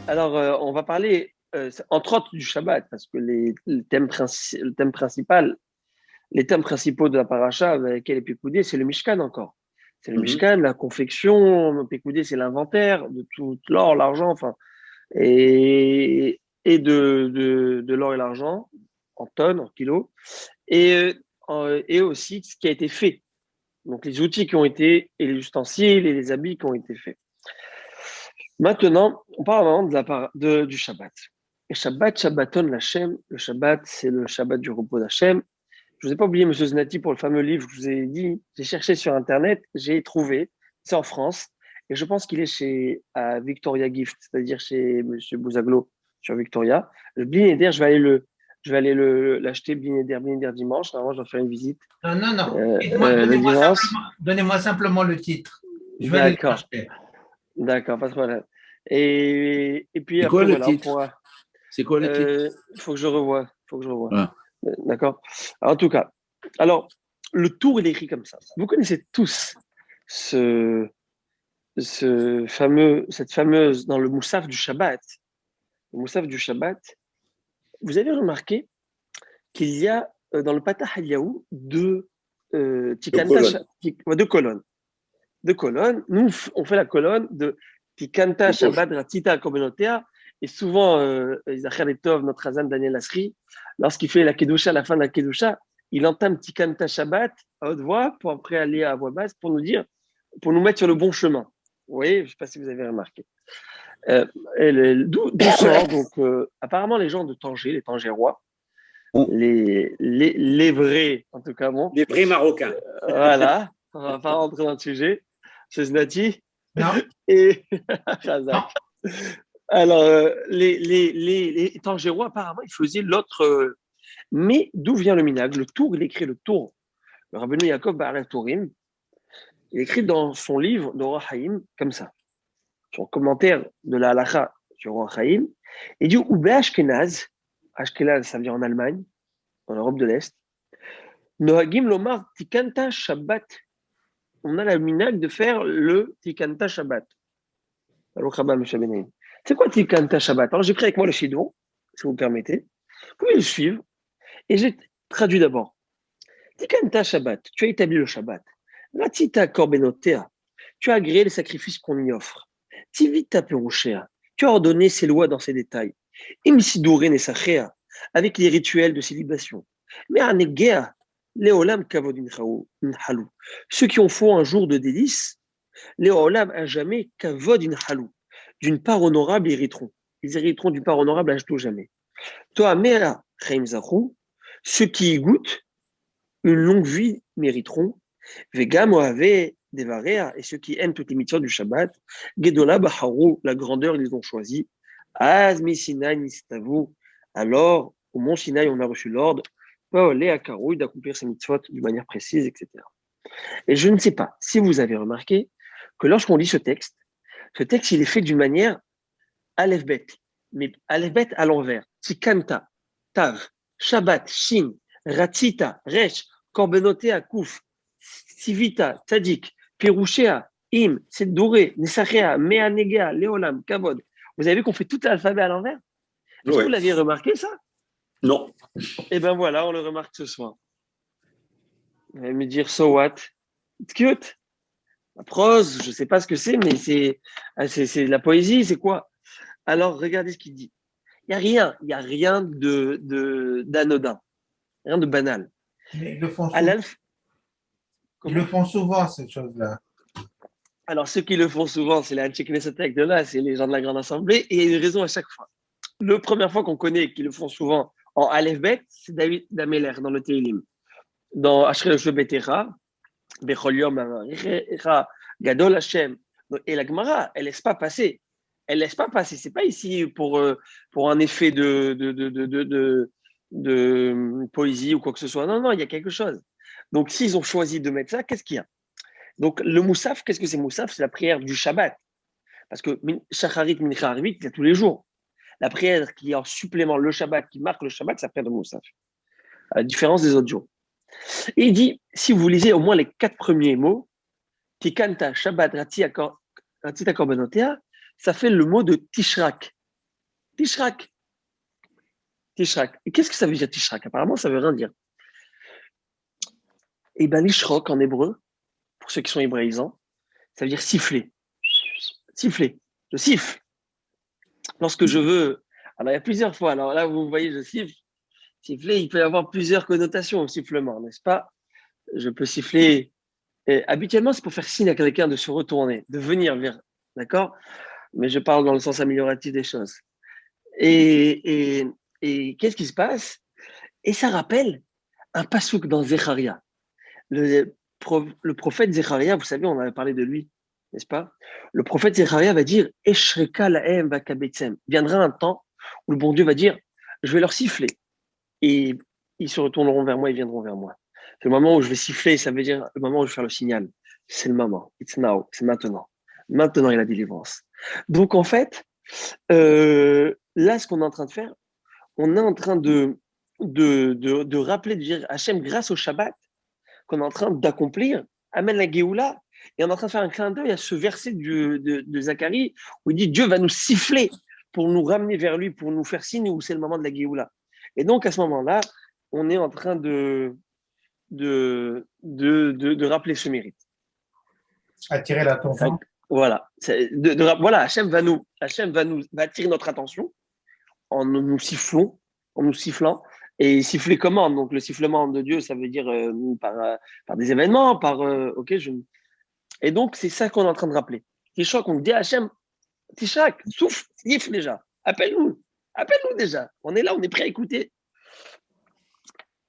Alors, on va parler, entre autres, du Shabbat, parce que le thème principal, les thèmes principaux de la paracha avec lesquels est Pécoudé, c'est le Mishkan encore. C'est le Mhm. Mishkan, la confection, Pécoudé, c'est l'inventaire de tout l'or, l'argent, enfin, et de l'or et l'argent, en tonnes, en kilos, et aussi ce qui a été fait. Donc, les outils qui ont été, et les ustensiles et les habits qui ont été faits. Maintenant, on parle vraiment du Shabbat. Et Shabbat, Shabbaton l'Hachem. Le Shabbat, c'est le Shabbat du repos d'Hachem. Je ne vous ai pas oublié, Monsieur Znati, pour le fameux livre que je vous ai dit. J'ai cherché sur Internet, j'ai trouvé. C'est en France. Et je pense qu'il est chez Victoria Gift, c'est-à-dire chez Monsieur Bouzaglo sur Victoria. Le Bli Neder, je vais aller l'acheter Bli Neder dimanche. Normalement, je dois faire une visite Non, non, non. Dites-moi, le dimanche. donnez-moi simplement le titre. Je vais aller le D'accord, chercher. d'accord, pas de problème. Et puis C'est quoi après, le voilà, on titre? pourra. C'est quoi le titre? Il faut que je revoie. Faut que je revoie. Ah. D'accord. En tout cas, alors, le tour, il est écrit comme ça. Vous connaissez tous ce, cette fameuse, dans le Moussaf du Shabbat, le Moussaf du Shabbat, vous avez remarqué qu'il y a dans le Patah Eliyahu De colonne. deux colonnes. Deux colonnes. Nous, on fait la colonne de Tikanta De gauche. Shabbat Ratita Komenotea. Et souvent, Zachar Letov, notre Hazan Daniel Asri, lorsqu'il fait la Kedusha, à la fin de la Kedusha, il entame Tikanta Shabbat à haute voix pour après aller à voix basse pour nous dire, pour nous mettre sur le bon chemin. Vous voyez, je ne sais pas si vous avez remarqué. Euh, D'où sort, donc, apparemment, les gens de Tanger, les Tangérois, Oh, les vrais, en tout cas, bon, les vrais Marocains. voilà, on ne va pas rentrer dans le sujet, c'est Znati Non, et non. Razak. Alors, les Tangérois, apparemment, ils faisaient l'autre. Mais d'où vient le minag? Le tour, il écrit le tour. Le rabbin Yaakov Ba'arel Tourim, il écrit dans son livre d'Orah Haïm, comme ça, son commentaire de la halacha sur Orah Haïm, il dit Oube Ashkenaz, Ashkenaz, ça veut dire en Allemagne, en Europe de l'Est, Nohagim Lomar Tikanta Shabbat. On a la minag de faire le Tikanta Shabbat. C'est quoi Tikanta Shabbat? Alors, j'ai pris avec moi le Shidon, si vous me permettez. Vous pouvez le suivre. Et j'ai traduit d'abord. Tikanta Shabbat, tu as établi le Shabbat. Ratita Korbenotea, tu as agréé les sacrifices qu'on y offre. Tivita Perushea, tu as ordonné ses lois dans ses détails. Imsidure Nesachea, avec les rituels de célébration. Mais Anegea, Léolam Kavodin Halou, ceux qui ont font un jour de délices, Léolam à jamais Kavodin Halou, d'une part honorable hériteront. Ils hériteront d'une part honorable à tout jamais. Toi, Mera Chaim Zachou, ceux qui y goûtent, une longue vie mériteront. Vegam Oave Devarea, et ceux qui aiment toutes les mitzvot du Shabbat, Gedola Baharu, la grandeur, ils ont choisi. Azmi Sinai Nistavu, alors au mont Sinai, on a reçu l'ordre, Paolé Akarouy, d'accomplir ces mitzvot d'une manière précise, etc. Et je ne sais pas si vous avez remarqué que lorsqu'on lit ce texte, il est fait d'une manière Aleph-Bet, mais Aleph-Bet à l'envers. Tikanta, Tav, Shabbat, Shin, Ratzita, Resh, Korbenotea, Kouf, Sivita, Tzadik, Perushea, Im, Sedoré, Nesachea, Meanega, Leolam, Kavod. Vous avez vu qu'on fait tout l'alphabet à l'envers? Est-ce que vous Oui. l'aviez remarqué ça? Non. Eh bien voilà, on le remarque ce soir. Vous allez me dire, so what? It's cute. La prose, je ne sais pas ce que c'est, mais c'est de la poésie, c'est quoi? Alors regardez ce qu'il dit. Il y a rien d'anodin, rien de banal. Mais ils le font À souvent. l'alpha, Ils le comment? font souvent, cette chose-là. Alors, ceux qui le font souvent, c'est les Ancheknesetek de là, c'est les gens de la Grande Assemblée, et il y a une raison à chaque fois. La première fois qu'on connaît qui le font souvent en Aleph-Bet, c'est David Dameler dans le Teilim. Dans Ashrei Betera, Bechol Yom Gadol Hashem. Et la Gemara, elle laisse pas passer. Elle laisse pas passer. C'est pas ici pour un effet de poésie ou quoi que ce soit. Non, non, il y a quelque chose. Donc, s'ils ont choisi de mettre ça, qu'est-ce qu'il y a? Donc, le Moussaf, qu'est-ce que c'est Moussaf? C'est la prière du Shabbat. Parce que Shacharit, Mincha, Arvit, il y a tous les jours. La prière qui est en supplément le Shabbat, qui marque le Shabbat, c'est la prière de Moussaf, à la différence des autres jours. Et il dit, si vous lisez au moins les 4 premiers mots, Tikanta, Shabbat, Ratita Korbanotea, ça fait le mot de Tishrak. Tishrak. Tishrak. Et qu'est-ce que ça veut dire Tishrak? Apparemment, ça veut rien dire. Et bien, l'ishrok en hébreu, pour ceux qui sont hébraïsants, ça veut dire siffler. Siffler. Je siffle. Lorsque je veux. Alors, il y a plusieurs fois. Alors là, vous voyez, je siffle. Siffler, il peut y avoir plusieurs connotations au sifflement, n'est-ce pas? Je peux siffler. Et habituellement, c'est pour faire signe à quelqu'un de se retourner, de venir vers. D'accord? Mais je parle dans le sens amélioratif des choses. Et, et, et qu'est-ce qui se passe? Et ça rappelle un pasouk dans Zecharia. Le prophète Zecharia, vous savez, on avait parlé de lui, n'est-ce pas? Le prophète Zecharia va dire Eshreka lahem vakabetsem. Viendra un temps où le bon Dieu va dire je vais leur siffler. Et ils se retourneront vers moi, ils viendront vers moi. C'est le moment où je vais siffler, ça veut dire le moment où je vais faire le signal. C'est le moment. It's now. C'est maintenant. Maintenant, il y a la délivrance. Donc, en fait, là, ce qu'on est en train de faire, on est en train de rappeler, de dire Hachem, grâce au Shabbat, qu'on est en train d'accomplir, amène la Géoula, et on est en train de faire un clin d'œil à ce verset de Zacharie, où il dit Dieu va nous siffler pour nous ramener vers lui, pour nous faire signe où c'est le moment de la Géoula. Et donc, à ce moment-là, on est en train de rappeler ce mérite. Attirer l'attention. Voilà. Voilà, Hachem va attirer notre attention en nous sifflant. Et siffler comment? Donc, le sifflement de Dieu, ça veut dire par des événements, Et donc, c'est ça qu'on est en train de rappeler. Tishak, on dit à Hachem, Tishak, souffle, siffle déjà. Appelle-nous déjà. On est là, on est prêt à écouter.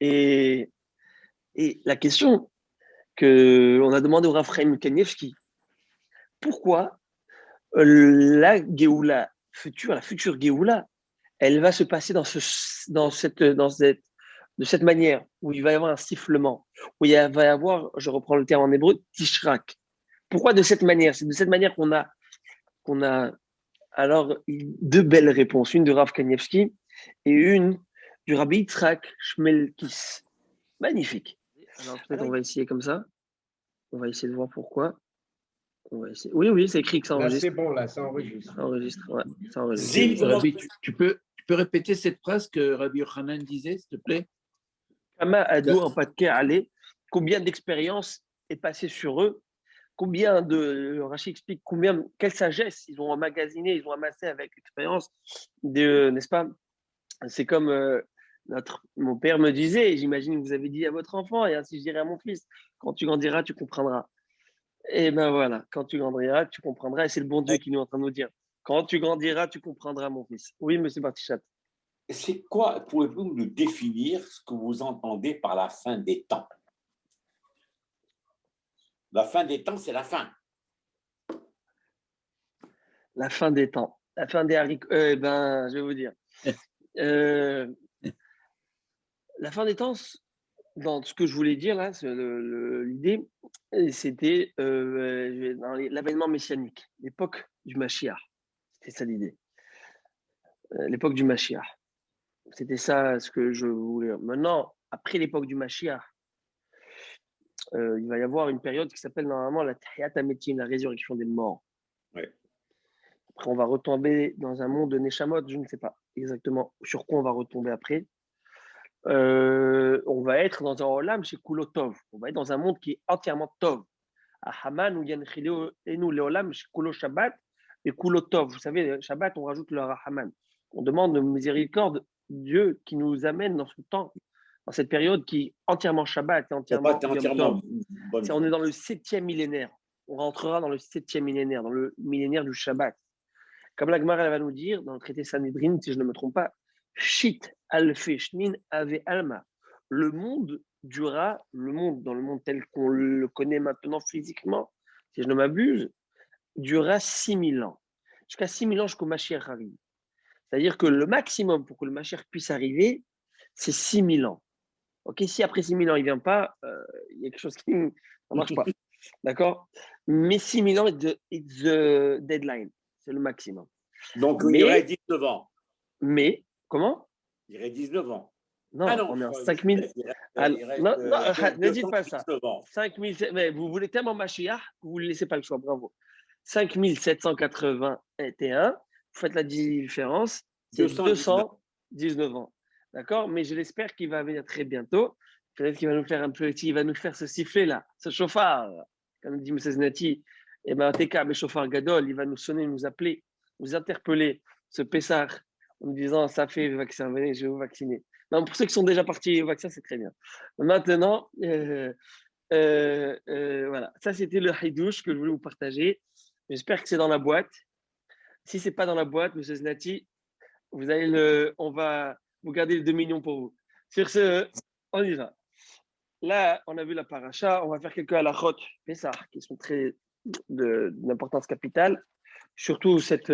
Et la question qu'on a demandé au Raphaël Kanievski, pourquoi la Géoula future, la future Géoula, elle va se passer de cette manière, où il va y avoir un sifflement, où il va y avoir, je reprends le terme en hébreu, tishrak. Pourquoi de cette manière? C'est de cette manière qu'on a alors deux belles réponses, une de Rav Kanievski et une du Rabbi Yitzhak Shmelkis. Magnifique. Alors peut-être on va essayer comme ça. On va essayer de voir pourquoi. On va essayer. Oui, c'est écrit que ça enregistre. Là, c'est bon, là, ça enregistre. Ça enregistre, ouais, ça enregistre. Rabbi, tu peux répéter cette phrase que Rabbi Yochanan disait, s'il te plaît? Kama Adou en Patke allé, combien d'expérience est passée sur eux? Combien Rachid explique quelle sagesse ils ont emmagasiné, ils ont amassé avec l'expérience, n'est-ce pas? C'est comme mon père me disait, et j'imagine que vous avez dit à votre enfant, et ainsi je dirais à mon fils, quand tu grandiras, tu comprendras. Et ben voilà, quand tu grandiras, tu comprendras, et c'est le bon Dieu qui nous est en train de nous dire, quand tu grandiras, tu comprendras, mon fils. Oui, monsieur Bartichat. C'est quoi, pouvez-vous nous définir ce que vous entendez par la fin des temps? La fin des temps, c'est la fin. La fin des temps. La fin des haricots. Je vais vous dire. La fin des temps, dans ce que je voulais dire là, l'idée, c'était dans l'avènement messianique, l'époque du Mashiach. C'était ça l'idée. L'époque du Mashiach. C'était ça ce que je voulais. Maintenant, après l'époque du Mashiach, il va y avoir une période qui s'appelle normalement la Tahiyat HaMetim, la résurrection des morts. Ouais. Après, on va retomber dans un monde de Neshamot, je ne sais pas exactement sur quoi on va retomber après. On va être dans un Olam chez Kulo Tov. On va être dans un monde qui est entièrement Tov. À Haman, ou Yanchileo, et nous, le Olam chez Kulo Shabbat et Kulo Tov. Vous savez, Shabbat, on rajoute le Haman. On demande de miséricorde Dieu qui nous amène dans ce temps, dans cette période qui est entièrement Shabbat et entièrement Tov. On est dans le 7e millénaire. On rentrera dans le 7e millénaire, dans le millénaire du Shabbat. Comme la Gemara va nous dire, dans le traité Sanhedrin, si je ne me trompe pas, Shit alfe shnin ave alma. Le monde durera, dans le monde tel qu'on le connaît maintenant physiquement, si je ne m'abuse, durera 6000 ans. Jusqu'à 6000 ans, jusqu'au Mashiach arrive. C'est-à-dire que le maximum pour que le Mashiach puisse arriver, c'est 6000 ans. Ok, si après 6000 ans, il ne vient pas, il y a quelque chose qui ne marche pas. D'accord? Mais 6000 ans, it's the deadline. C'est le maximum. Donc, il y aurait 19 ans. Mais, comment? Il y aurait 19 ans. Non, on est en 5000. Non, ne dites pas ça. 5000, mais vous voulez tellement Mashiach que vous ne laissez pas le choix. Bravo. 5781, vous faites la différence. C'est 219. 219 ans. D'accord? Mais je l'espère qu'il va venir très bientôt. Peut-être qu'il va nous faire un petit, il va nous faire ce sifflet-là, ce chauffard, comme dit M. Znati. Et bien, TK, mais chauffard Gadol, il va nous sonner, nous appeler, nous interpeller, ce Pessar, en nous disant ça fait vaccin, venez, je vais vous vacciner. Non, pour ceux qui sont déjà partis au vaccin, c'est très bien. Maintenant, voilà, ça c'était le haïdouche que je voulais vous partager. J'espère que c'est dans la boîte. Si c'est pas dans la boîte, M. Znati, on va vous garder les 2 millions pour vous. Sur ce, on y va. Là, on a vu la paracha, on va faire quelques halachot Pessah qui sont très d'importance capitale, surtout cette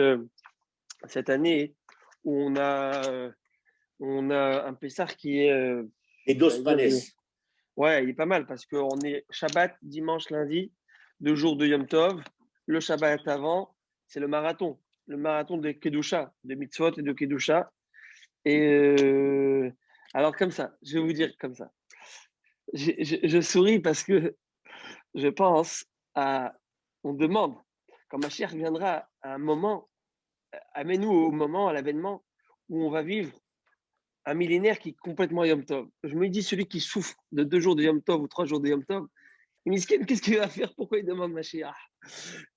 année où on a un Pessah qui est, Et dos j'allais dire, panes. ouais, il est pas mal parce qu'on est Shabbat, dimanche, lundi, 2 jours de Yom Tov. Le Shabbat avant, c'est le marathon de Kedusha, de mitzvot et de Kedusha. Et alors comme ça, je vais vous dire comme ça. Je souris parce que je pense on demande, quand Mashiach viendra à un moment, amène-nous au moment, à l'avènement où on va vivre un millénaire qui est complètement Yom Tov. Je me dis, celui qui souffre de 2 jours de Yom Tov ou 3 jours de Yom Tov, Miskin, qu'est-ce qu'il va faire? Pourquoi il demande Mashiach?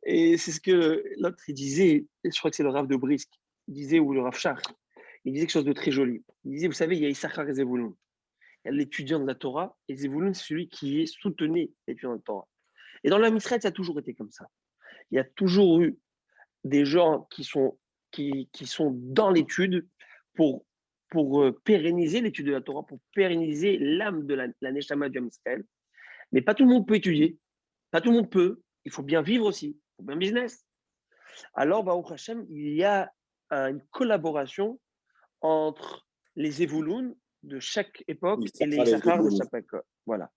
Et c'est ce que l'autre, il disait, je crois que c'est le Rav de Brisk, il disait, ou le Rav Shach, il disait quelque chose de très joli. Il disait, vous savez, il y a Issachar et Zevulun. Il y a l'étudiant de la Torah, et Zevulun, c'est celui qui est soutenu l'étudiant de la Torah. Et dans la Misraël, ça a toujours été comme ça. Il y a toujours eu des gens qui sont dans l'étude pour pérenniser l'étude de la Torah, pour pérenniser l'âme de la Neshama du Israël. Mais pas tout le monde peut étudier, pas tout le monde peut. Il faut bien vivre aussi, il faut bien business. Alors, Baruch Hashem, il y a une collaboration entre les Évouloun de chaque époque et les Issachar de chaque époque. Voilà.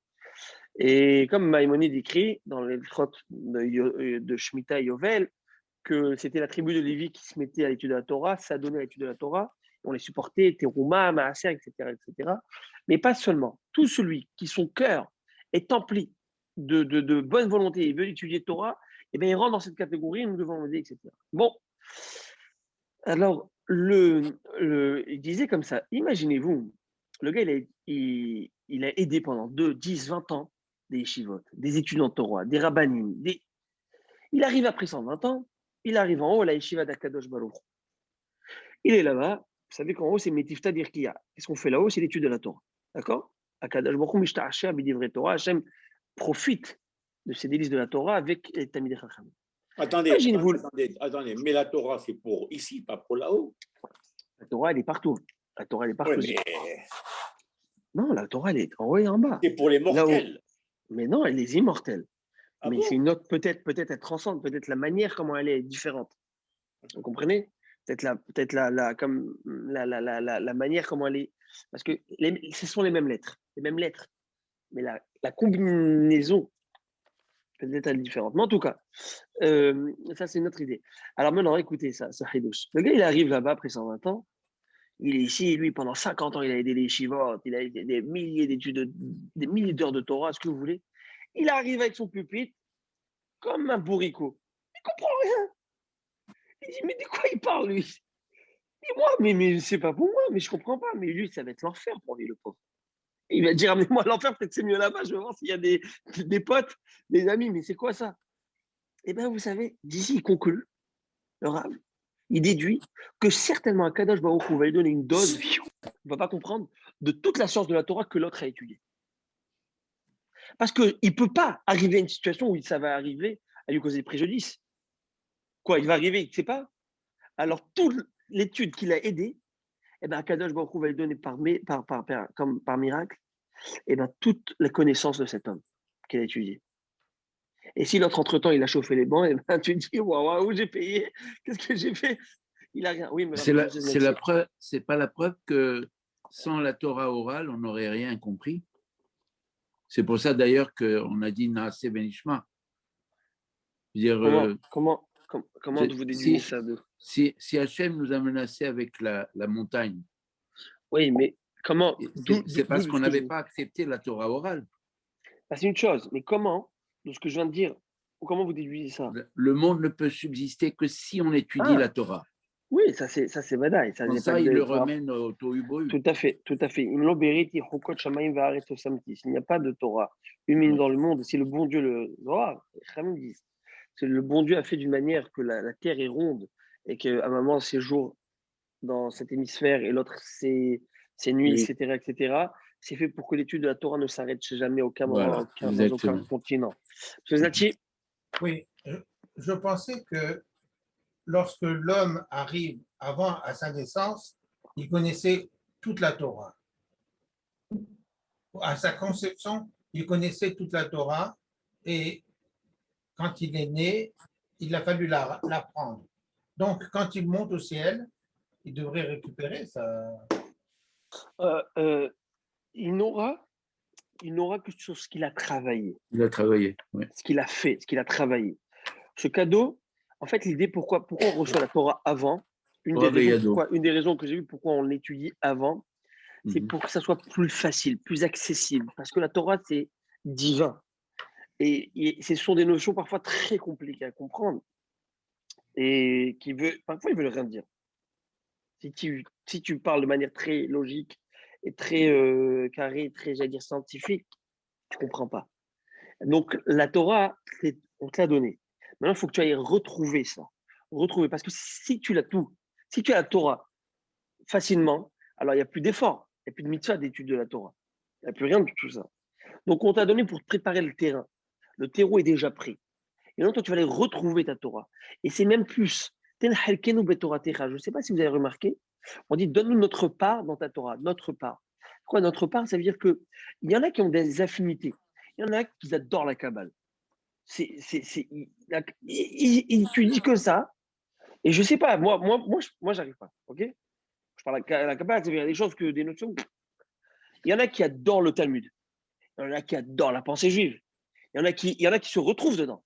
Et comme Maïmonide écrit dans les Chot de Shemitah et Yovel, que c'était la tribu de Lévi qui se mettait à l'étude de la Torah, ça donnait à l'étude de la Torah, on les supportait, Terouma, Maaser, etc., etc. Mais pas seulement. Tout celui qui son cœur est empli de bonne volonté et veut étudier Torah, eh bien, il rentre dans cette catégorie, nous devons l'aider, etc. Bon, alors, il disait comme ça, imaginez-vous, le gars, il a aidé pendant 2, 10, 20 ans des yeshivot, des étudiants de Torah, des rabbanim. Il arrive après 120 ans, il arrive en haut à la yeshiva d'Akadosh Baruch. Il est là-bas, vous savez qu'en haut, c'est Metifta d'Irkiya. Qu'est-ce qu'on fait là-haut? C'est l'étude de la Torah. D'accord? Akadosh Baruch Mishta'asher b'divrei Torah. Hashem profite de ces délices de la Torah avec les Talmidei Chachamim. Attendez, mais la Torah, c'est pour ici, pas pour là-haut. La Torah, elle est partout. La Torah, elle est partout. Ouais, mais... Non, la Torah, elle est en haut et en bas. C'est pour les mortels. Mais non, elle est immortelle. Ah mais bon? c'est une autre, peut-être elle transcende, peut-être la manière comment elle est différente. Vous comprenez? Peut-être comme la manière comment elle est. Parce que ce sont les mêmes lettres. Mais la combinaison peut-être elle est différente. Mais en tout cas, ça c'est notre idée. Alors maintenant, écoutez ça Hidouche. Le gars, il arrive là-bas après 120 ans. Il est ici, lui, pendant 50 ans, il a aidé les Shivot, il a aidé des milliers d'études, des milliers d'heures de Torah, ce que vous voulez. Il arrive avec son pupitre comme un bourricot. Il comprend rien. Il dit, mais de quoi il parle, lui? Et moi, mais c'est pas pour moi, mais je comprends pas. Mais lui, ça va être l'enfer pour lui, le pauvre. Et il va dire, amenez-moi à l'enfer, peut-être c'est mieux là-bas, je vais voir s'il y a des potes, des amis, mais c'est quoi ça? Eh bien, vous savez, d'ici, il conclut, le Rav, il déduit que certainement un Kadosh Baruch Hu va lui donner une dose, on ne va pas comprendre, de toute la science de la Torah que l'autre a étudiée. Parce qu'il ne peut pas arriver à une situation où ça va arriver à lui causer préjudice. Quoi, il va arriver, il ne sait pas? Alors, toute l'étude qu'il a aidée, eh bien, Kadosh Baruch Hu va lui donner comme par miracle, eh bien, toute la connaissance de cet homme qu'il a étudié. Et si l'autre, entre-temps, il a chauffé les bancs, eh ben, tu te dis, waouh, j'ai payé, qu'est-ce que j'ai fait? Il a rien. Oui, mais c'est la preuve, c'est pas la preuve que sans la Torah orale, on n'aurait rien compris. C'est pour ça d'ailleurs qu'on a dit Naaseh Benishma. Comment vous déduisez ça si Hachem nous a menacés avec la montagne. Oui, mais comment? C'est parce qu'on n'avait pas accepté la Torah orale. C'est une chose, mais comment, de ce que je viens de dire, comment vous déduisez ça? Le monde ne peut subsister que si on étudie la Torah. Oui, ça c'est Vadaï. Ça, Sans y a pas ça, il le ça va- remène au tohu-bohu. Tout à fait, tout à fait. Im lo beriti chukot shamayim va'aretz osamti. S'il n'y a pas de Torah humaine Oui. dans le monde, si le bon Dieu le Zohar, les Chachamim disent, c'est le bon Dieu a fait d'une manière que la terre est ronde et qu'à un moment c'est jour dans cet hémisphère et l'autre c'est nuit, Oui, etc., etc. C'est fait pour que l'étude de la Torah ne s'arrête jamais aucun moment, voilà, dans aucun exactement. continent. Monsieur Zati, Oui, je pensais que lorsque l'homme arrive avant à sa naissance, il connaissait toute la Torah. À sa conception, il connaissait toute la Torah et quand il est né, il a fallu l'apprendre. Donc, quand il monte au ciel, il devrait récupérer ça. euh, euh, il n'aura que sur ce qu'il a travaillé, Il a travaillé. Oui. ce qu'il a fait, ce qu'il a travaillé. Ce cadeau, en fait, l'idée pourquoi on reçoit la Torah avant, Raveyado. une des raisons que j'ai vues pourquoi on l'étudie avant, c'est Mhm. pour que ça soit plus facile, plus accessible. Parce que la Torah, c'est divin. Et ce sont des notions parfois très compliquées à comprendre et parfois, ils veulent rien dire. Si tu parles de manière très logique et très carrée, très, j'allais dire, scientifique, tu comprends pas. Donc, la Torah, on te l'a donné. Maintenant, il faut que tu ailles retrouver ça. Retrouver. Parce que si tu as la Torah facilement, alors il n'y a plus d'effort, il n'y a plus de mitzvah d'étude de la Torah. Il n'y a plus rien de tout ça. Donc, on t'a donné pour te préparer le terrain. Le terreau est déjà pris. Et maintenant, toi, tu vas aller retrouver ta Torah. Et c'est même plus. Je ne sais pas si vous avez remarqué, on dit donne-nous notre part dans ta Torah, notre part. Quoi, notre part, ça veut dire qu'il y en a qui ont des affinités. Il y en a qui adorent la Kabbale. Tu dis que ça, et je sais pas, moi j'arrive pas, ok? Je parle à la Kabbale, c'est-à-dire des choses des notions. Il y en a qui adorent le Talmud. Il y en a qui adorent la pensée juive. Il y en a qui se retrouvent dedans.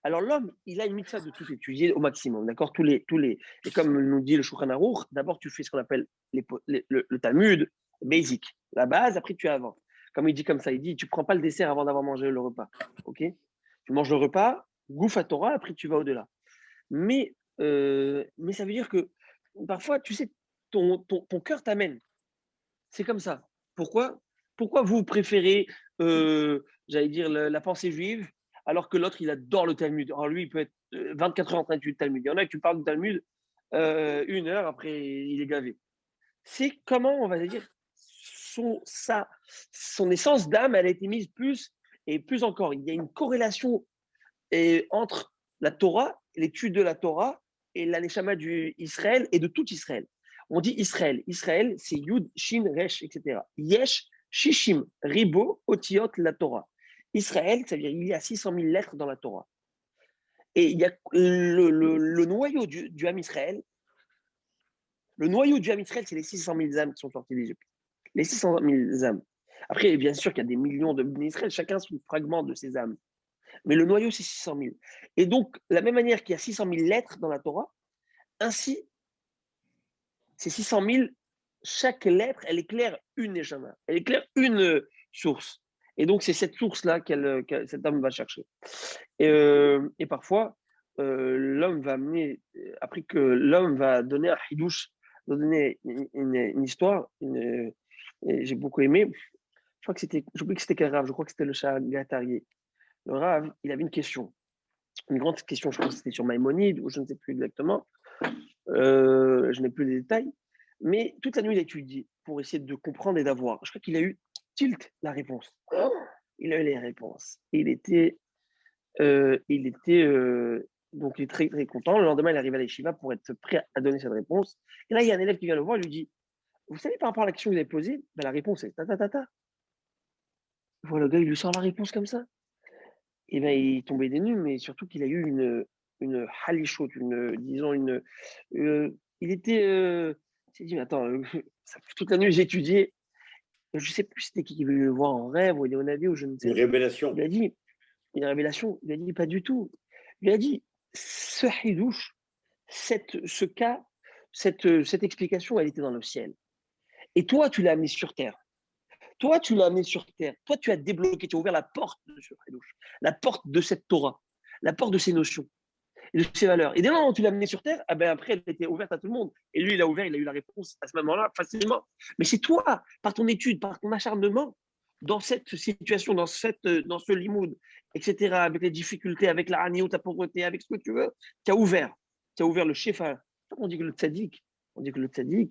Alors l'homme, il a une mitzvah de tout étudier au maximum, d'accord? Et comme nous dit le Shulchan Aruch, d'abord tu fais ce qu'on appelle le Talmud, basic, la base, après tu avances. Comme il dit comme ça, il dit, tu prends pas le dessert avant d'avoir mangé le repas, ok? Tu manges le repas, gouffe à Torah, après tu vas au-delà. Mais ça veut dire que parfois, tu sais, ton cœur t'amène. C'est comme ça. Pourquoi vous préférez, j'allais dire, la pensée juive, alors que l'autre, il adore le Talmud. Alors lui, il peut être 24 heures en train d'étudier le Talmud. Il y en a qui tu parles du Talmud 1 heure, après, il est gavé. C'est comment, on va dire, son essence d'âme, elle a été mise plus et plus encore. Il y a une corrélation entre la Torah, l'étude de la Torah et l'aneshama du Israël et de tout Israël. On dit Israël. Israël, c'est Yud, Shin, Resh, etc. Yesh, Shishim, Ribo, Otiot, la Torah. Israël, c'est-à-dire il y a 600 000 lettres dans la Torah. Et il y a le noyau du Ham Israël. Le noyau du Ham Israël, c'est les 600 000 âmes qui sont sorties d'Égypte. Les 600 000 âmes. Après, bien sûr qu'il y a des millions de Israël, chacun son fragment de ces âmes. Mais le noyau, c'est 600 000. Et donc, de la même manière qu'il y a 600 000 lettres dans la Torah, ainsi, ces 600 000, chaque lettre, elle éclaire une neshama, elle éclaire une source. Et donc, c'est cette source-là que cette âme va chercher. Et parfois, l'homme va amener, après que l'homme va donner un hidouche, va donner une histoire, j'ai beaucoup aimé. J'oublie que c'était quel rave, je crois que c'était le Shagatarié. Le rave, il avait une question. Une grande question, je pense que c'était sur Maïmonide, ou je ne sais plus exactement. Je n'ai plus les détails. Mais toute la nuit, il a étudié pour essayer de comprendre et d'avoir. Je crois qu'il a eu tilt la réponse. Il a eu les réponses. Donc, il est très, très content. Le lendemain, il arrive à l'Eshiva pour être prêt à donner cette réponse. Et là, il y a un élève qui vient le voir et lui dit, vous savez, par rapport à la question que vous avez posée, ben, la réponse est ta ta ta ta. Voilà, le gars, il lui sort la réponse comme ça. Et ben, il est tombé des nues, mais surtout qu'il a eu une halichoute, disons, il était, il s'est dit, mais attends, toute la nuit j'ai étudié, je sais plus c'était qui veut le voir en rêve, ou il est au Navi, ou je ne Une sais. révélation. Il a dit, une révélation, il a dit, pas du tout. Il a dit, ce hidouche, ce cas, cette explication, elle était dans le ciel. Et toi, tu l'as amené sur terre. Toi, tu l'as amené sur terre. Toi, tu as débloqué, tu as ouvert la porte de ce hidouche, la porte de cette Torah, la porte de ces notions. et de ses valeurs. Et dès lors où tu l'as amené sur Terre, ah ben après, elle était ouverte à tout le monde. Et lui, il a ouvert, il a eu la réponse à ce moment-là, facilement. Mais c'est toi, par ton étude, par ton acharnement, dans cette situation, dans ce limoud, etc., avec les difficultés, avec la haniout, ta pauvreté, avec ce que tu veux, tu as ouvert. Tu as ouvert le shefa. On dit que le tzaddik,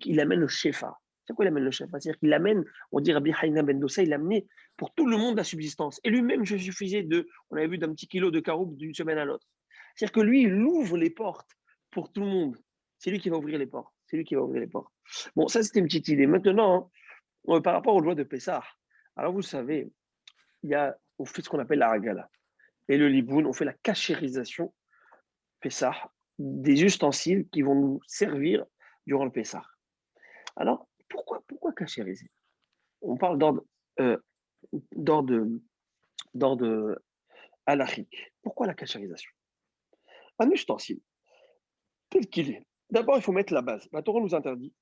il amène le shefa. C'est quoi il amène le shefa? C'est-à-dire qu'il amène, on dit Rabbi Haïna ben Dossa, il a amené pour tout le monde la subsistance. Et lui-même, je suffisais on avait vu d'un petit kilo de caroube d'une semaine à l'autre. C'est-à-dire que lui, il ouvre les portes pour tout le monde. C'est lui qui va ouvrir les portes. C'est lui qui va ouvrir les portes. Bon, ça, c'était une petite idée. Maintenant, par rapport aux lois de Pessah, alors vous savez, on fait ce qu'on appelle la Hagala. Et le Liboun, on fait la cachérisation Pessah des ustensiles qui vont nous servir durant le Pessah. Alors, pourquoi cachériser? On parle d'ordre halachique. Pourquoi la cachérisation? Un ustensile, tel qu'il est. D'abord, il faut mettre la base. La Torah nous interdit,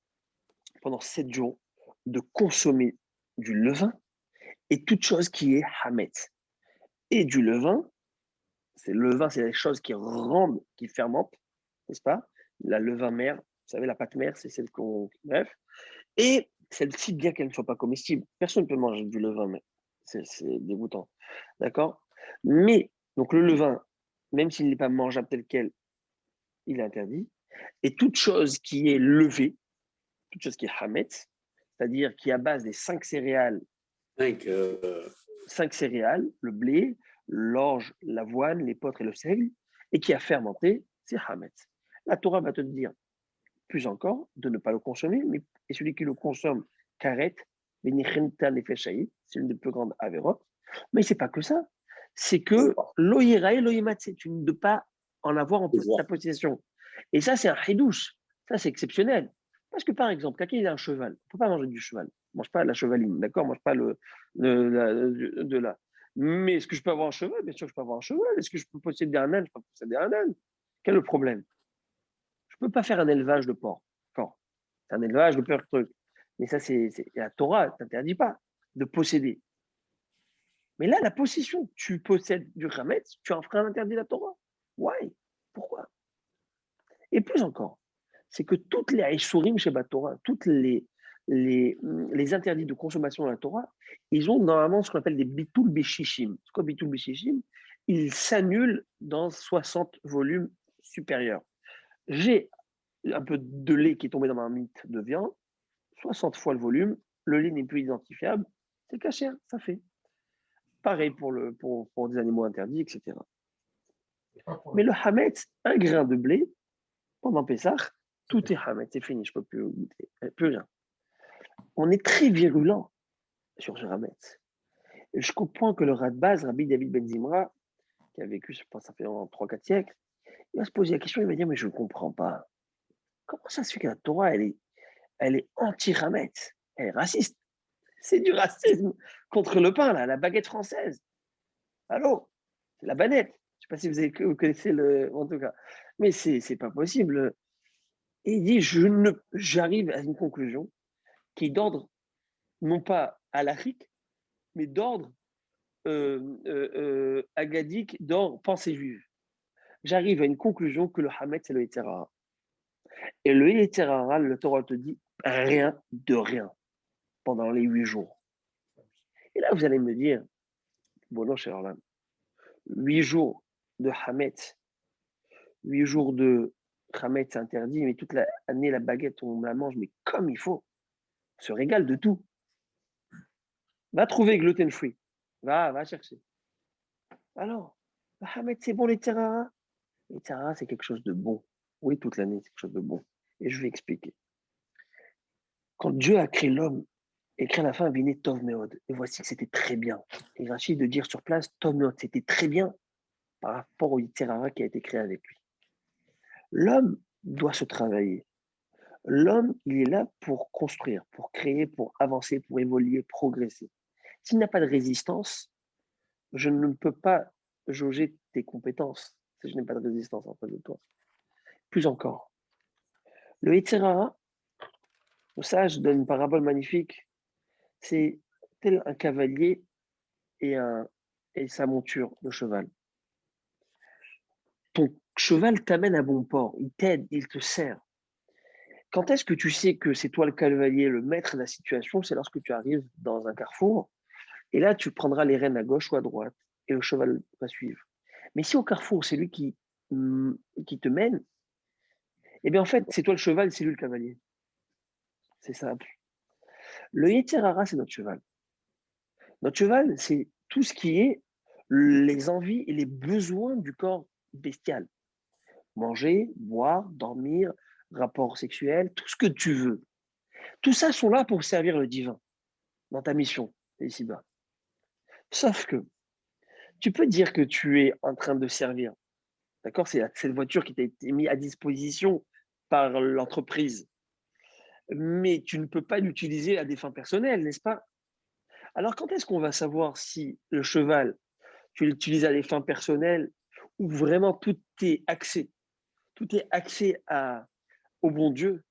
pendant 7 jours, de consommer du levain et toute chose qui est hametz. Et du levain, c'est les choses qui rendent, qui fermentent, n'est-ce pas? La levain mère, vous savez, la pâte mère, c'est celle qu'on. Bref. Et celle-ci, bien qu'elle ne soit pas comestible, personne ne peut manger du levain, mais c'est dégoûtant. D'accord? Mais, donc le levain, même s'il n'est pas mangeable tel quel, il est interdit. Et toute chose qui est levée, toute chose qui est hametz, c'est-à-dire qui est à base des 5 céréales, 5 céréales, le blé, l'orge, l'avoine, l'épeautre et le seigle, et qui a fermenté, c'est hametz. La Torah va te dire, plus encore, de ne pas le consommer, et celui qui le consomme, karet, c'est une des plus grandes avérotes. Mais c'est pas que ça. C'est que l'oïra et l'oïmatse, tu ne peux pas en avoir en ta possession. Et ça, c'est un hidouche. Ça, c'est exceptionnel. Parce que, par exemple, quelqu'un il a un cheval, on ne peut pas manger du cheval. On ne mange pas la chevaline, d'accord? On ne mange pas de là. Mais est-ce que je peux avoir un cheval? Bien sûr, je peux avoir un cheval. Est-ce que je peux posséder un âne? Je peux posséder un âne. Quel est le problème? Je ne peux pas faire un élevage de porc. C'est un élevage de plein de trucs. Mais ça, la Torah ne t'interdit pas de posséder. Mais là, la possession, tu possèdes du Hametz, tu en feras un interdit de la Torah. Why? Pourquoi? Et plus encore, c'est que toutes les Aïsourim chez Torah, toutes les interdits de consommation de la Torah, ils ont normalement ce qu'on appelle des bitul bishishim. C'est quoi bitul bishishim? Ils s'annulent dans 60 volumes supérieurs. J'ai un peu de lait qui est tombé dans ma mythe de viande, 60 fois le volume, le lait n'est plus identifiable, c'est caché, ça fait. Pareil pour des animaux interdits, etc. Mais le hametz, un grain de blé, pendant Pessah, tout est hametz, c'est fini, je ne peux plus goûter, plus rien. On est très virulent sur ce hametz. Je comprends que le Radbaz, Rabbi David Ben Zimra, qui a vécu, je pense, ça fait 3-4 siècles, il va se poser la question, il va dire, mais je ne comprends pas. Comment ça se fait que la Torah, elle est anti-hametz, elle est raciste? C'est du racisme contre le pain, là, la baguette française. Allô? C'est la banette. Je ne sais pas si vous connaissez en tout cas. Mais c'est pas possible. Et il dit, j'arrive à une conclusion qui est d'ordre, non pas halachique, mais d'ordre agadique, d'ordre pensée juive. J'arrive à une conclusion que le Hametz, c'est le Yetzirah. Et le Yetzirah, le Torah te dit rien de rien pendant les 8 jours. Et là, vous allez me dire, bon non, cher Orlan, 8 jours de Hametz, 8 jours de Hametz interdit, mais toute l'année, la baguette, on la mange, mais comme il faut. On se régale de tout. Va trouver gluten free. Va chercher. Alors, le Hametz, c'est bon, les terrains. Les terrains, c'est quelque chose de bon. Oui, toute l'année, c'est quelque chose de bon. Et je vais expliquer. Quand Dieu a créé l'homme, et créé à la fin, Viné Tov Meod. Et voici que c'était très bien. Et Rachid de dire sur place, Tov Meod, c'était très bien par rapport au Yitzhara qui a été créé avec lui. L'homme doit se travailler. L'homme, il est là pour construire, pour créer, pour avancer, pour évoluer, progresser. S'il n'a pas de résistance, je ne peux pas jauger tes compétences si je n'ai pas de résistance en face de toi. Plus encore, le Yitzhara, ça, je donne une parabole magnifique, c'est tel un cavalier et sa monture de cheval. cheval t'amène à bon port, il t'aide, il te sert. Quand est-ce que tu sais que c'est toi le cavalier, le maître de la situation? C'est lorsque tu arrives dans un carrefour, et là, tu prendras les rênes à gauche ou à droite, et le cheval va suivre. Mais si au carrefour, c'est lui qui te mène, eh bien, en fait, c'est toi le cheval, c'est lui le cavalier. C'est simple. Le Yetzer Hara, c'est notre cheval. Notre cheval, c'est tout ce qui est les envies et les besoins du corps bestial. Manger, boire, dormir, rapport sexuel, tout ce que tu veux. Tout ça sont là pour servir le divin dans ta mission ici-bas. Sauf que tu peux dire que tu es en train de servir. D'accord? C'est cette voiture qui t'a été mise à disposition par l'entreprise. Mais tu ne peux pas l'utiliser à des fins personnelles, n'est-ce pas? Alors, quand est-ce qu'on va savoir si le cheval, tu l'utilises à des fins personnelles ou vraiment tout est axé au bon Dieu?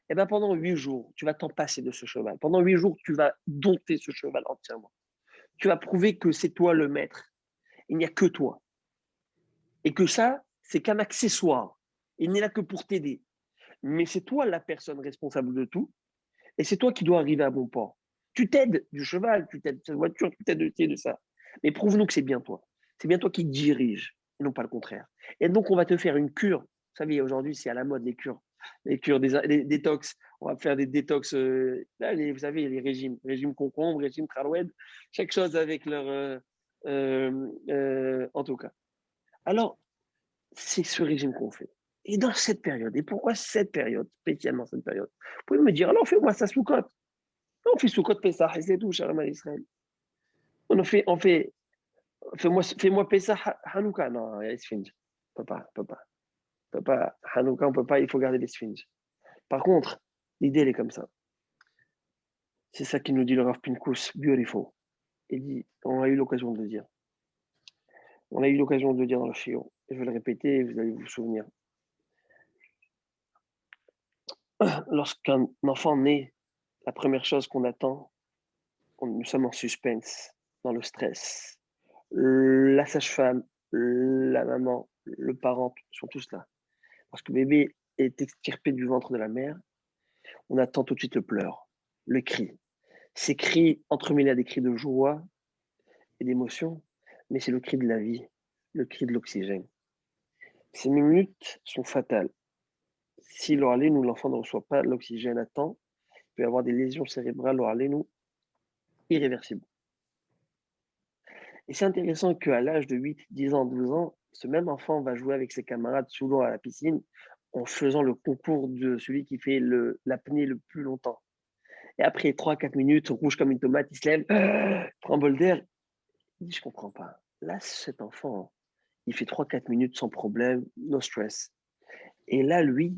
Eh bien, pendant 8 jours, tu vas t'en passer de ce cheval. Pendant 8 jours, tu vas dompter ce cheval entièrement. Tu vas prouver que c'est toi le maître. Il n'y a que toi. Et que ça, c'est qu'un accessoire. Il n'est là que pour t'aider. Mais c'est toi la personne responsable de tout. Et c'est toi qui dois arriver à bon port. Tu t'aides du cheval, tu t'aides de cette voiture, tu t'aides de ça. Mais prouve-nous que c'est bien toi. C'est bien toi qui dirige, et non pas le contraire. Et donc, on va te faire une cure. Vous savez, aujourd'hui, c'est à la mode, les cures. Les cures, des détox. On va faire des détox. Là, vous savez, les régimes. Régime concombre, régime traroued. Chaque chose avec leur. En tout cas. Alors, c'est ce régime qu'on fait. Et dans cette période, et pourquoi cette période, spécialement cette période? Vous pouvez me dire, alors fais-moi ça sous côte. On fait sous côte Pessah, et c'est tout, cher ami Israël. On fait, fais-moi Pessah Hanouka. Non, il y a les sphinges. On peut pas. Hanouka, on peut pas, il faut garder les sphinges. Par contre, l'idée, elle est comme ça. C'est ça qui nous dit le Rav Pinkus, beautiful. Il dit, on a eu l'occasion de le dire. On a eu l'occasion de le dire dans le shiur. Je vais le répéter, vous allez vous souvenir. Lorsqu'un enfant naît, la première chose qu'on attend, nous sommes en suspense, dans le stress. La sage-femme, la maman, le parent sont tous là. Parce que bébé est extirpé du ventre de la mère, on attend tout de suite le pleur, le cri. Ces cris entremêlés à des cris de joie et d'émotion, mais c'est le cri de la vie, le cri de l'oxygène. Ces minutes sont fatales. Si l'oralénou, l'enfant ne reçoit pas l'oxygène à temps, il peut y avoir des lésions cérébrales l'oralénou irréversibles. Et c'est intéressant qu'à l'âge de 8, 10 ans, 12 ans, ce même enfant va jouer avec ses camarades sous l'eau à la piscine en faisant le concours de celui qui fait l'apnée le plus longtemps. Et après 3-4 minutes, rouge comme une tomate, il se lève, prend un bol d'air. Il dit, je ne comprends pas. Là, cet enfant, il fait 3-4 minutes sans problème, no stress. Et là, lui,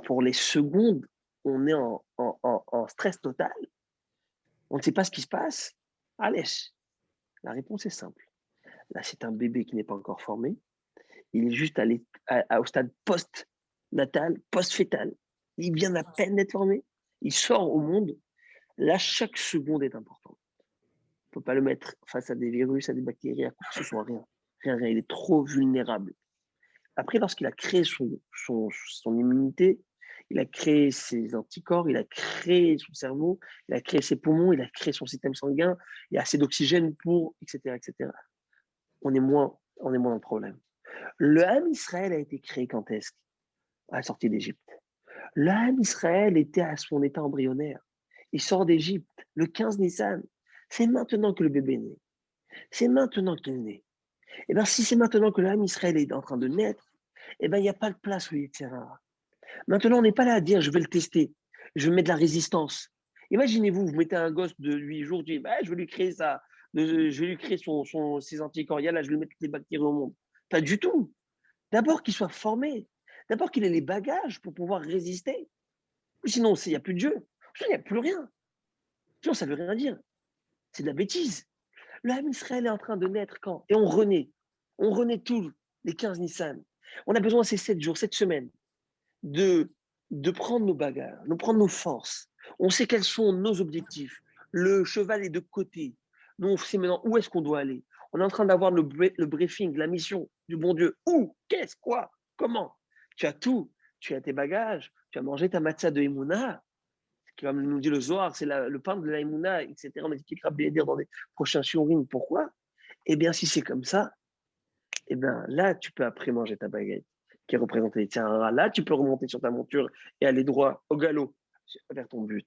pour les secondes, on est en stress total. On ne sait pas ce qui se passe. Allez, la réponse est simple. Là, c'est un bébé qui n'est pas encore formé. Il est juste au stade post-natal, post-fétal. Il vient à peine d'être formé. Il sort au monde. Là, chaque seconde est importante. On ne peut pas le mettre face à des virus, à des bactéries, à quoi que ce soit, rien. Rien. Il est trop vulnérable. Après, lorsqu'il a créé son immunité, il a créé ses anticorps, il a créé son cerveau, il a créé ses poumons, il a créé son système sanguin, il y a assez d'oxygène pour, etc., etc. On est moins dans le problème. Le Ham Israël a été créé quand est-ce? À la sortie d'Égypte. Le Ham Israël était à son état embryonnaire. Il sort d'Égypte le 15 Nissan. C'est maintenant que le bébé est né. C'est maintenant qu'il naît. Et bien, si c'est maintenant que le Ham Israël est en train de naître, eh bien, il n'y a pas de place où il est. Maintenant, on n'est pas là à dire je vais le tester, je vais mettre de la résistance. Imaginez-vous, vous mettez un gosse de 8 jours, tu dis bah, je vais lui créer ça, je vais lui créer ses anticorps, là, je vais lui mettre toutes les bactéries au monde. Pas du tout. D'abord qu'il soit formé, d'abord qu'il ait les bagages pour pouvoir résister. Sinon, il n'y a plus de Dieu, il n'y a plus rien. Sinon, ça ne veut rien dire. C'est de la bêtise. Le Ham Israël est en train de naître quand? Et on renaît. On renaît tous les 15 Nissan. On a besoin ces 7 jours, cette semaine, de prendre nos bagages, de prendre nos forces. On sait quels sont nos objectifs. Le cheval est de côté. Nous, on sait maintenant où est-ce qu'on doit aller. On est en train d'avoir le briefing, la mission du bon Dieu. Où? Qu'est-ce? Quoi? Comment? Tu as tout. Tu as tes bagages. Tu as mangé ta matzah de Emouna, qui va nous dire le Zohar, c'est le pain de la Emouna, etc. On expliquera bien dire dans les prochains shiurim pourquoi. Eh bien, si c'est comme ça, eh bien, là, tu peux après manger ta baguette qui est représentée les tiaras. Là, tu peux remonter sur ta monture et aller droit au galop vers ton but.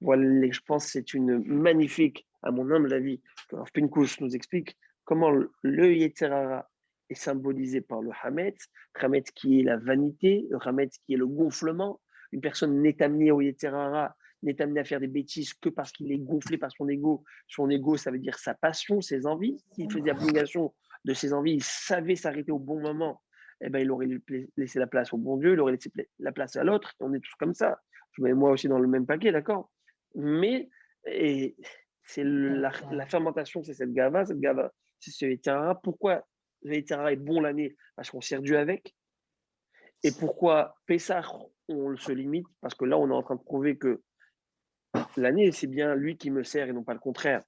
Voilà, je pense que c'est une magnifique, à mon humble avis, que Rav Pinkus nous explique comment le Yetzirara est symbolisé par le Hametz. Hametz qui est la vanité, le Hametz qui est le gonflement. Une personne n'est amenée au Yetzirara, n'est amenée à faire des bêtises que parce qu'il est gonflé par son ego. Son ego, ça veut dire sa passion, ses envies. S'il faisait abnégation de ses envies, il savait s'arrêter au bon moment, eh ben, il aurait laissé la place au bon Dieu, il aurait laissé la place à l'autre. On est tous comme ça. Je mets moi aussi dans le même paquet, d'accord? Mais c'est la fermentation, c'est cette gava, c'est ce Yetzirara. Pourquoi le Yetzirara est bon l'année? Parce qu'on sert Dieu avec. Et pourquoi Pessah, on se limite? Parce que là, on est en train de prouver que l'année, c'est bien lui qui me sert et non pas le contraire.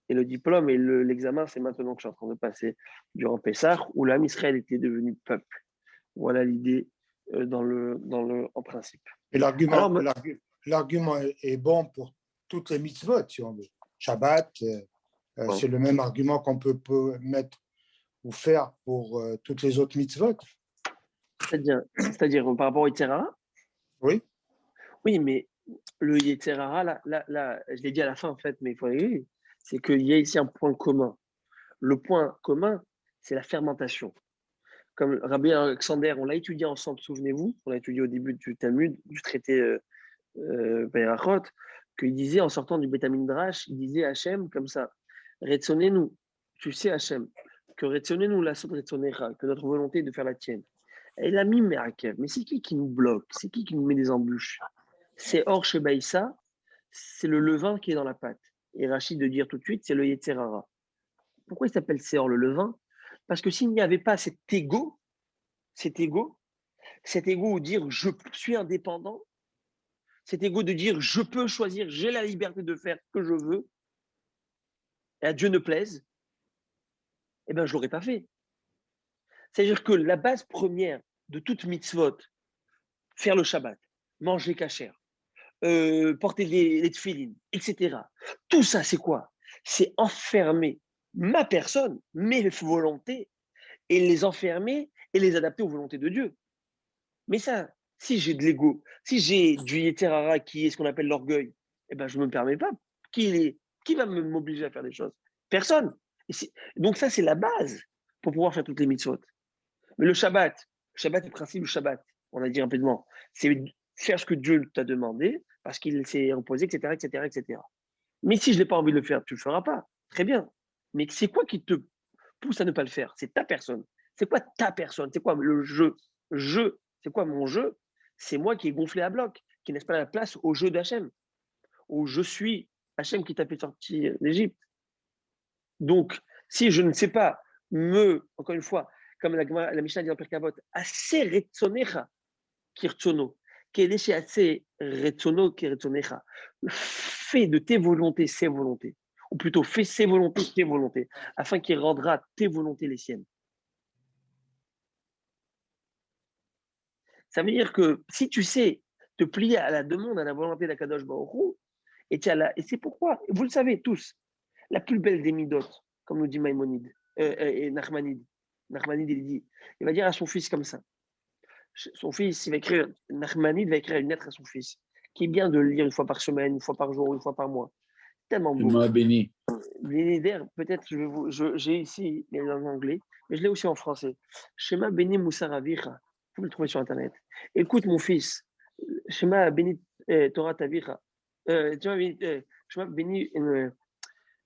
Et le diplôme et l'examen, c'est maintenant que je suis en train de passer durant Pessah, où l'âme Israël était devenu peuple. Voilà l'idée en principe. Et Alors, l'argument est bon pour toutes les mitzvot, si on veut. Shabbat, Bon. c'est le même argument qu'on peut mettre ou faire pour toutes les autres mitzvot. C'est-à-dire par rapport au Yetzirara? Oui. Oui, mais le Yetzirara, là, je l'ai dit à la fin en fait, mais il faut aller, c'est qu'il y a ici un point commun. Le point commun, c'est la fermentation. Comme Rabbi Alexander, on l'a étudié ensemble, souvenez-vous, on l'a étudié au début du Talmud, du traité Berachot, qu'il disait en sortant du Beth Midrash, il disait à Hachem comme ça, Retsonez-nous, tu sais Hachem, que Retsonez-nous la sot Retsonecha, que notre volonté est de faire la tienne. Et il a mis Merakev, mais c'est qui nous bloque? C'est qui nous met des embûches? C'est Or Shebaïsa, c'est le levain qui est dans la pâte. Et Rachid de dire tout de suite, c'est le Yetzirara. Pourquoi il s'appelle Seor le levain? Parce que s'il n'y avait pas cet ego de dire je suis indépendant, cet ego de dire je peux choisir, j'ai la liberté de faire ce que je veux, et à Dieu ne plaise, eh bien je ne l'aurais pas fait. C'est-à-dire que la base première de toute mitzvot, faire le Shabbat, manger kasher, porter les tefillin, etc. Tout ça, c'est quoi? C'est enfermer ma personne, mes volontés, et les enfermer et les adapter aux volontés de Dieu. Mais ça, si j'ai de l'ego, si j'ai du Yetzirara qui est ce qu'on appelle l'orgueil, eh ben, je ne me permets pas. Qui va m'obliger à faire des choses? Personne. Donc ça, c'est la base pour pouvoir faire toutes les mitzvot. Mais le Shabbat est le principe du Shabbat, on a dit rapidement, c'est faire ce que Dieu t'a demandé parce qu'il s'est imposé, etc., etc., etc. Mais si je n'ai pas envie de le faire, tu ne le feras pas. Très bien. Mais c'est quoi qui te pousse à ne pas le faire? C'est ta personne. C'est quoi ta personne? C'est quoi le jeu? C'est quoi mon jeu? C'est moi qui est gonflé à bloc, qui ne laisse pas la place au jeu d'Hachem, où je suis Hachem qui t'a fait sortir d'Égypte. Donc, si je ne sais pas encore une fois, comme la Mishnah dit dans Perkavot, assez retzonecha kirtzono, kedeshi assez retzono kirtzonecha, fais de tes volontés ses volontés, ou plutôt fais ses volontés tes volontés, afin qu'il rendra tes volontés les siennes. Ça veut dire que si tu sais te plier à la demande, à la volonté d'Akadosh Baruch Hu, et c'est pourquoi, vous le savez tous, la plus belle des midotes, comme nous dit Maïmonide, et Nachmanide, il va dire à son fils comme ça. Son fils, Nachmanide va écrire une lettre à son fils, qui est bien de le lire une fois par semaine, une fois par jour, une fois par mois. Tellement beau. Moi béni. Peut-être j'ai ici en anglais, mais je l'ai aussi en français. Shema Beni Moussar Avicha. Vous pouvez le trouver sur Internet. Écoute mon fils. Shema Beni Torah Tavicha. Shema Beni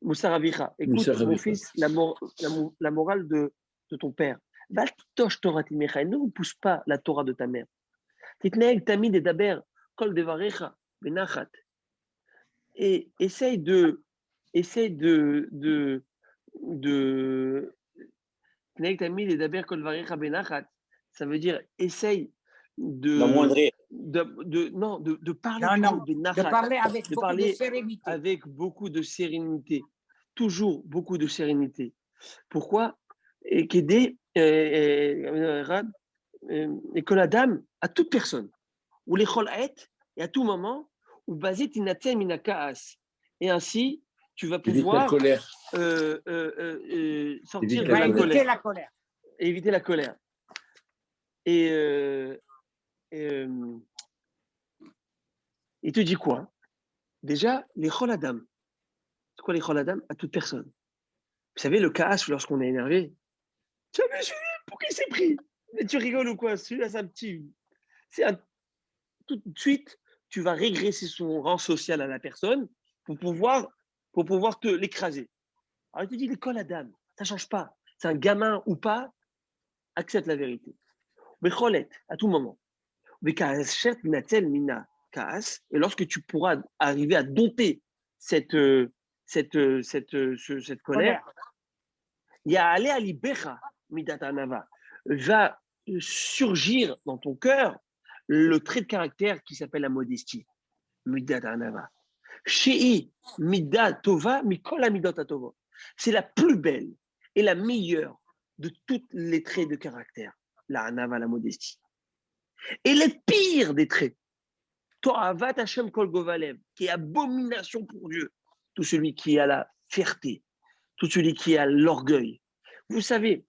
Moussar Avicha. Écoute mon fils, la morale de ton père. Val Tosh Torah Timecha. Ne repousse pas la Torah de ta mère. Titneeg Tamid et Daber Kol Devarecha Benachat. Et essaye de ça veut dire essaye de parler avec beaucoup de sérénité, toujours beaucoup de sérénité. Pourquoi? Et qu'aider et que la dame, à toute personne, ou les chol'et, et à tout moment, ou basit inatem inakaas. Et ainsi, tu vas Évite la pouvoir colère. sortir Évite de la la colère. colère. la colère. Éviter la colère. Et il te dit quoi? Déjà, les choladam. C'est quoi les choladam? À toute personne. Vous savez, le kaas, lorsqu'on est énervé, tu as vu celui-là, pourquoi il s'est pris? Mais tu rigoles ou quoi? Celui-là, c'est un petit. Tout de suite, tu vas régresser son rang social à la personne pour pouvoir, te l'écraser. Alors, il te dit, l'école à dame, ça ne change pas. C'est un gamin ou pas, accepte la vérité. Mais cholet, à tout moment. Mais mina kaas, et lorsque tu pourras arriver à dompter cette colère, il y a allé ali becha midatanava, va surgir dans ton cœur le trait de caractère qui s'appelle la modestie. Midatanava. Shei mida tova mikol amidot atova. C'est la plus belle et la meilleure de tous les traits de caractère, la anava, la modestie. Et les pires des traits, To'avat Hashem kol govalev, qui est abomination pour Dieu, tout celui qui a la fierté, tout celui qui a l'orgueil. Vous savez,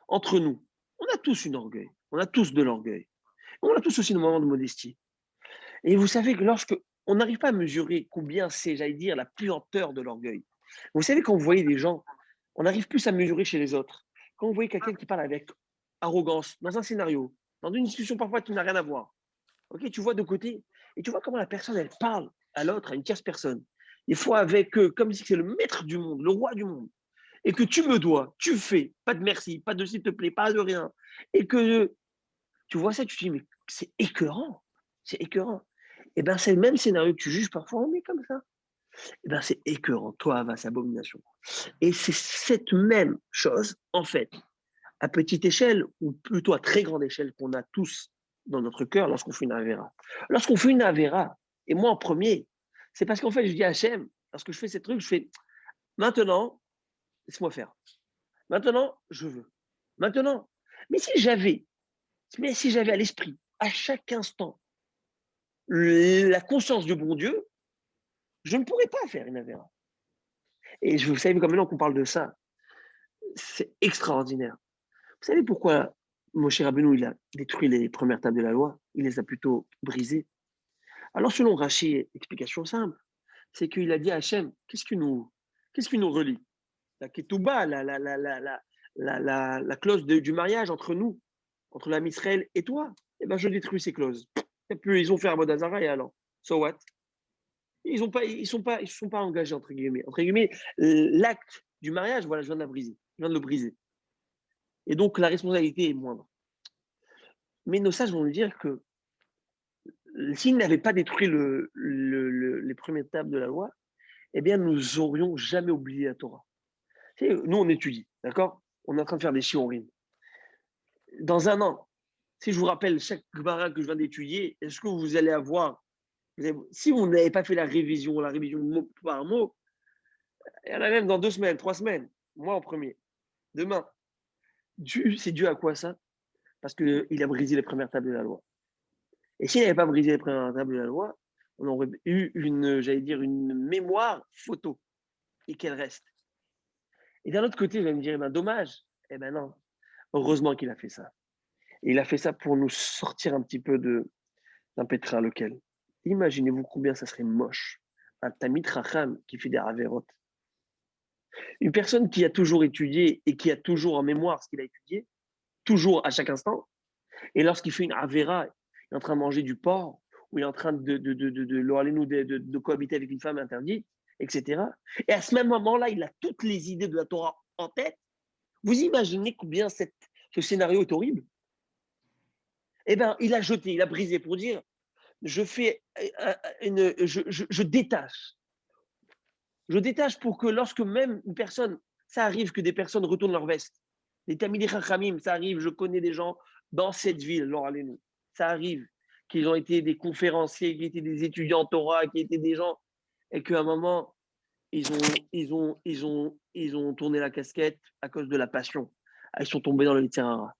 entre nous, on a tous une orgueil, on a tous de l'orgueil, on a tous aussi nos moments de modestie. Et vous savez que lorsque on n'arrive pas à mesurer combien c'est, j'allais dire, la puanteur de l'orgueil. Vous savez, quand vous voyez des gens, on n'arrive plus à mesurer chez les autres. Quand vous voyez quelqu'un qui parle avec arrogance, dans un scénario, dans une discussion parfois qui n'a rien à voir, ok, tu vois de côté, et tu vois comment la personne, elle parle à l'autre, à une tierce personne. Des fois avec, comme si c'est le maître du monde, le roi du monde. Et que tu me dois, tu fais, pas de merci, pas de s'il te plaît, pas de rien. Et que tu vois ça, tu te dis, mais c'est écœurant. C'est écœurant. Et bien, c'est le même scénario que tu juges parfois, on est comme ça. Et bien, c'est écœurant. Toi, va, c'est abomination. Et c'est cette même chose, en fait, à petite échelle, ou plutôt à très grande échelle, qu'on a tous dans notre cœur lorsqu'on fait une avéra. Lorsqu'on fait une avéra, et moi en premier, c'est parce qu'en fait, je dis à Hachem, lorsque je fais ces trucs, je fais maintenant, laisse-moi faire. Maintenant, je veux. Maintenant. Mais si j'avais à l'esprit, à chaque instant, la conscience du bon Dieu, je ne pourrais pas faire une avéra. Et vous savez, comme maintenant qu'on parle de ça, c'est extraordinaire. Vous savez pourquoi Moshe Rabbeinu, il a détruit les premières tables de la loi? Il les a plutôt brisées. Alors, selon Rachi, explication simple, c'est qu'il a dit à Hachem, qu'est-ce qui nous relie? La ketouba, la clause du mariage entre nous, entre l'âme Israël et toi. Eh bien, je détruis ces clauses. Et puis, ils ont fait un Abodazara et alors, so what? Ils ne sont pas engagés, entre guillemets. Entre guillemets, l'acte du mariage, voilà, je viens de la briser. Je viens de le briser. Et donc, la responsabilité est moindre. Mais nos sages vont nous dire que s'ils n'avaient pas détruit les premières tables de la loi, eh bien, nous n'aurions jamais oublié la Torah. Nous, on étudie, d'accord? On est en train de faire des shiurim. Dans un an, si je vous rappelle chaque Gemara que je viens d'étudier, est-ce que vous allez avoir, si vous n'avez pas fait la révision mot par mot, il y en a même dans 2 semaines, 3 semaines, moi en premier, demain. C'est dû à quoi ça? Parce qu'il a brisé les premières tables de la loi. Et s'il n'avait pas brisé les premières tables de la loi, on aurait eu une mémoire photo et qu'elle reste. Et d'un autre côté, vous allez me dire, eh ben, dommage. Eh ben non, heureusement qu'il a fait ça. Et il a fait ça pour nous sortir un petit peu d'un pétrin lequel. Imaginez-vous combien ça serait moche. Un Tamid Racham qui fait des Averot. Une personne qui a toujours étudié et qui a toujours en mémoire ce qu'il a étudié, toujours à chaque instant, et lorsqu'il fait une Avera, il est en train de manger du porc, ou il est en train de cohabiter avec une femme interdite, etc. Et à ce même moment-là, il a toutes les idées de la Torah en tête. Vous imaginez combien ce scénario est horrible? Eh bien, il a jeté, il a brisé pour dire, je détache. Je détache pour que lorsque même une personne, ça arrive que des personnes retournent leur veste. Les Tamidei Chachamim, ça arrive, je connais des gens dans cette ville, Laura Lénou. Ça arrive qu'ils ont été des conférenciers, qui étaient des étudiants en Torah, qui étaient des gens, et qu'à un moment, ils ont tourné la casquette à cause de la passion. Ils sont tombés dans le Yitzhara.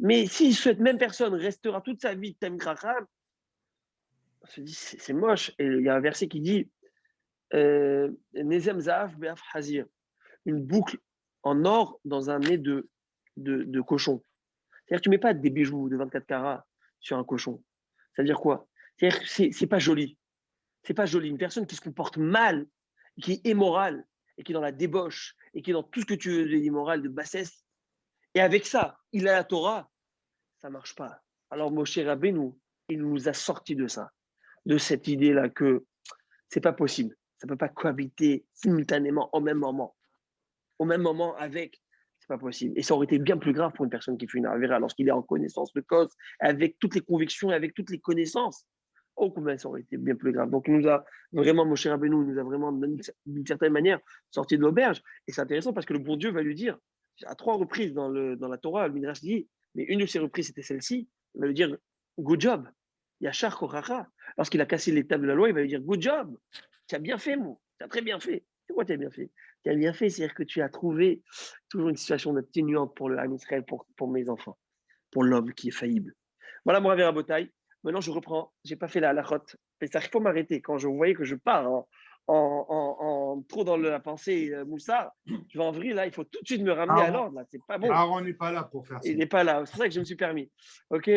Mais si cette même personne restera toute sa vie Tem Kracham, on se dit, c'est moche. Et il y a un verset qui dit Nezem Zahav Be'af Hazir, une boucle en or dans un nez de cochon. C'est-à-dire que tu ne mets pas des bijoux de 24 carats sur un cochon. Ça veut dire quoi? C'est-à-dire que c'est pas joli. C'est pas joli. Une personne qui se comporte mal, qui est immorale, et qui est dans la débauche, et qui est dans tout ce que tu veux d'immoral, de bassesse, et avec ça, il a la Torah, ça ne marche pas. Alors Moshe Rabbeinu, il nous a sortis de ça, de cette idée-là que c'est pas possible. Ça ne peut pas cohabiter simultanément au même moment. Au même moment avec, c'est pas possible. Et ça aurait été bien plus grave pour une personne qui fait une Avera lorsqu'il est en connaissance de cause, avec toutes les convictions, avec toutes les connaissances. Oh, combien ça aurait été bien plus grave. Donc, il nous a vraiment, Moshe Rabbeinu, il nous a vraiment, d'une certaine manière, sorti de l'auberge. Et c'est intéressant parce que le bon Dieu va lui dire, à 3 reprises dans la Torah, le Midrash dit, mais une de ces reprises, c'était celle-ci, il va lui dire, good job. Yachar Koracha. Lorsqu'il a cassé les tables de la loi, il va lui dire, good job. Tu as bien fait, moi. Tu as très bien fait. C'est quoi tu as bien fait? Tu as bien fait, c'est-à-dire que tu as trouvé toujours une situation atténuante pour le Ham Israël, pour mes enfants, pour l'homme qui est faillible. Voilà mon Rav Rabotai. Maintenant, je reprends. Je n'ai pas fait la halachot. Mais ça, il faut m'arrêter. Quand je voyais que je pars trop dans la pensée Moussa, je vais en vrille, là, il faut tout de suite me ramener à l'ordre. Là, c'est pas bon. Aaron n'est pas là pour faire ça. Il n'est pas là. C'est pour ça que je me suis permis. OK.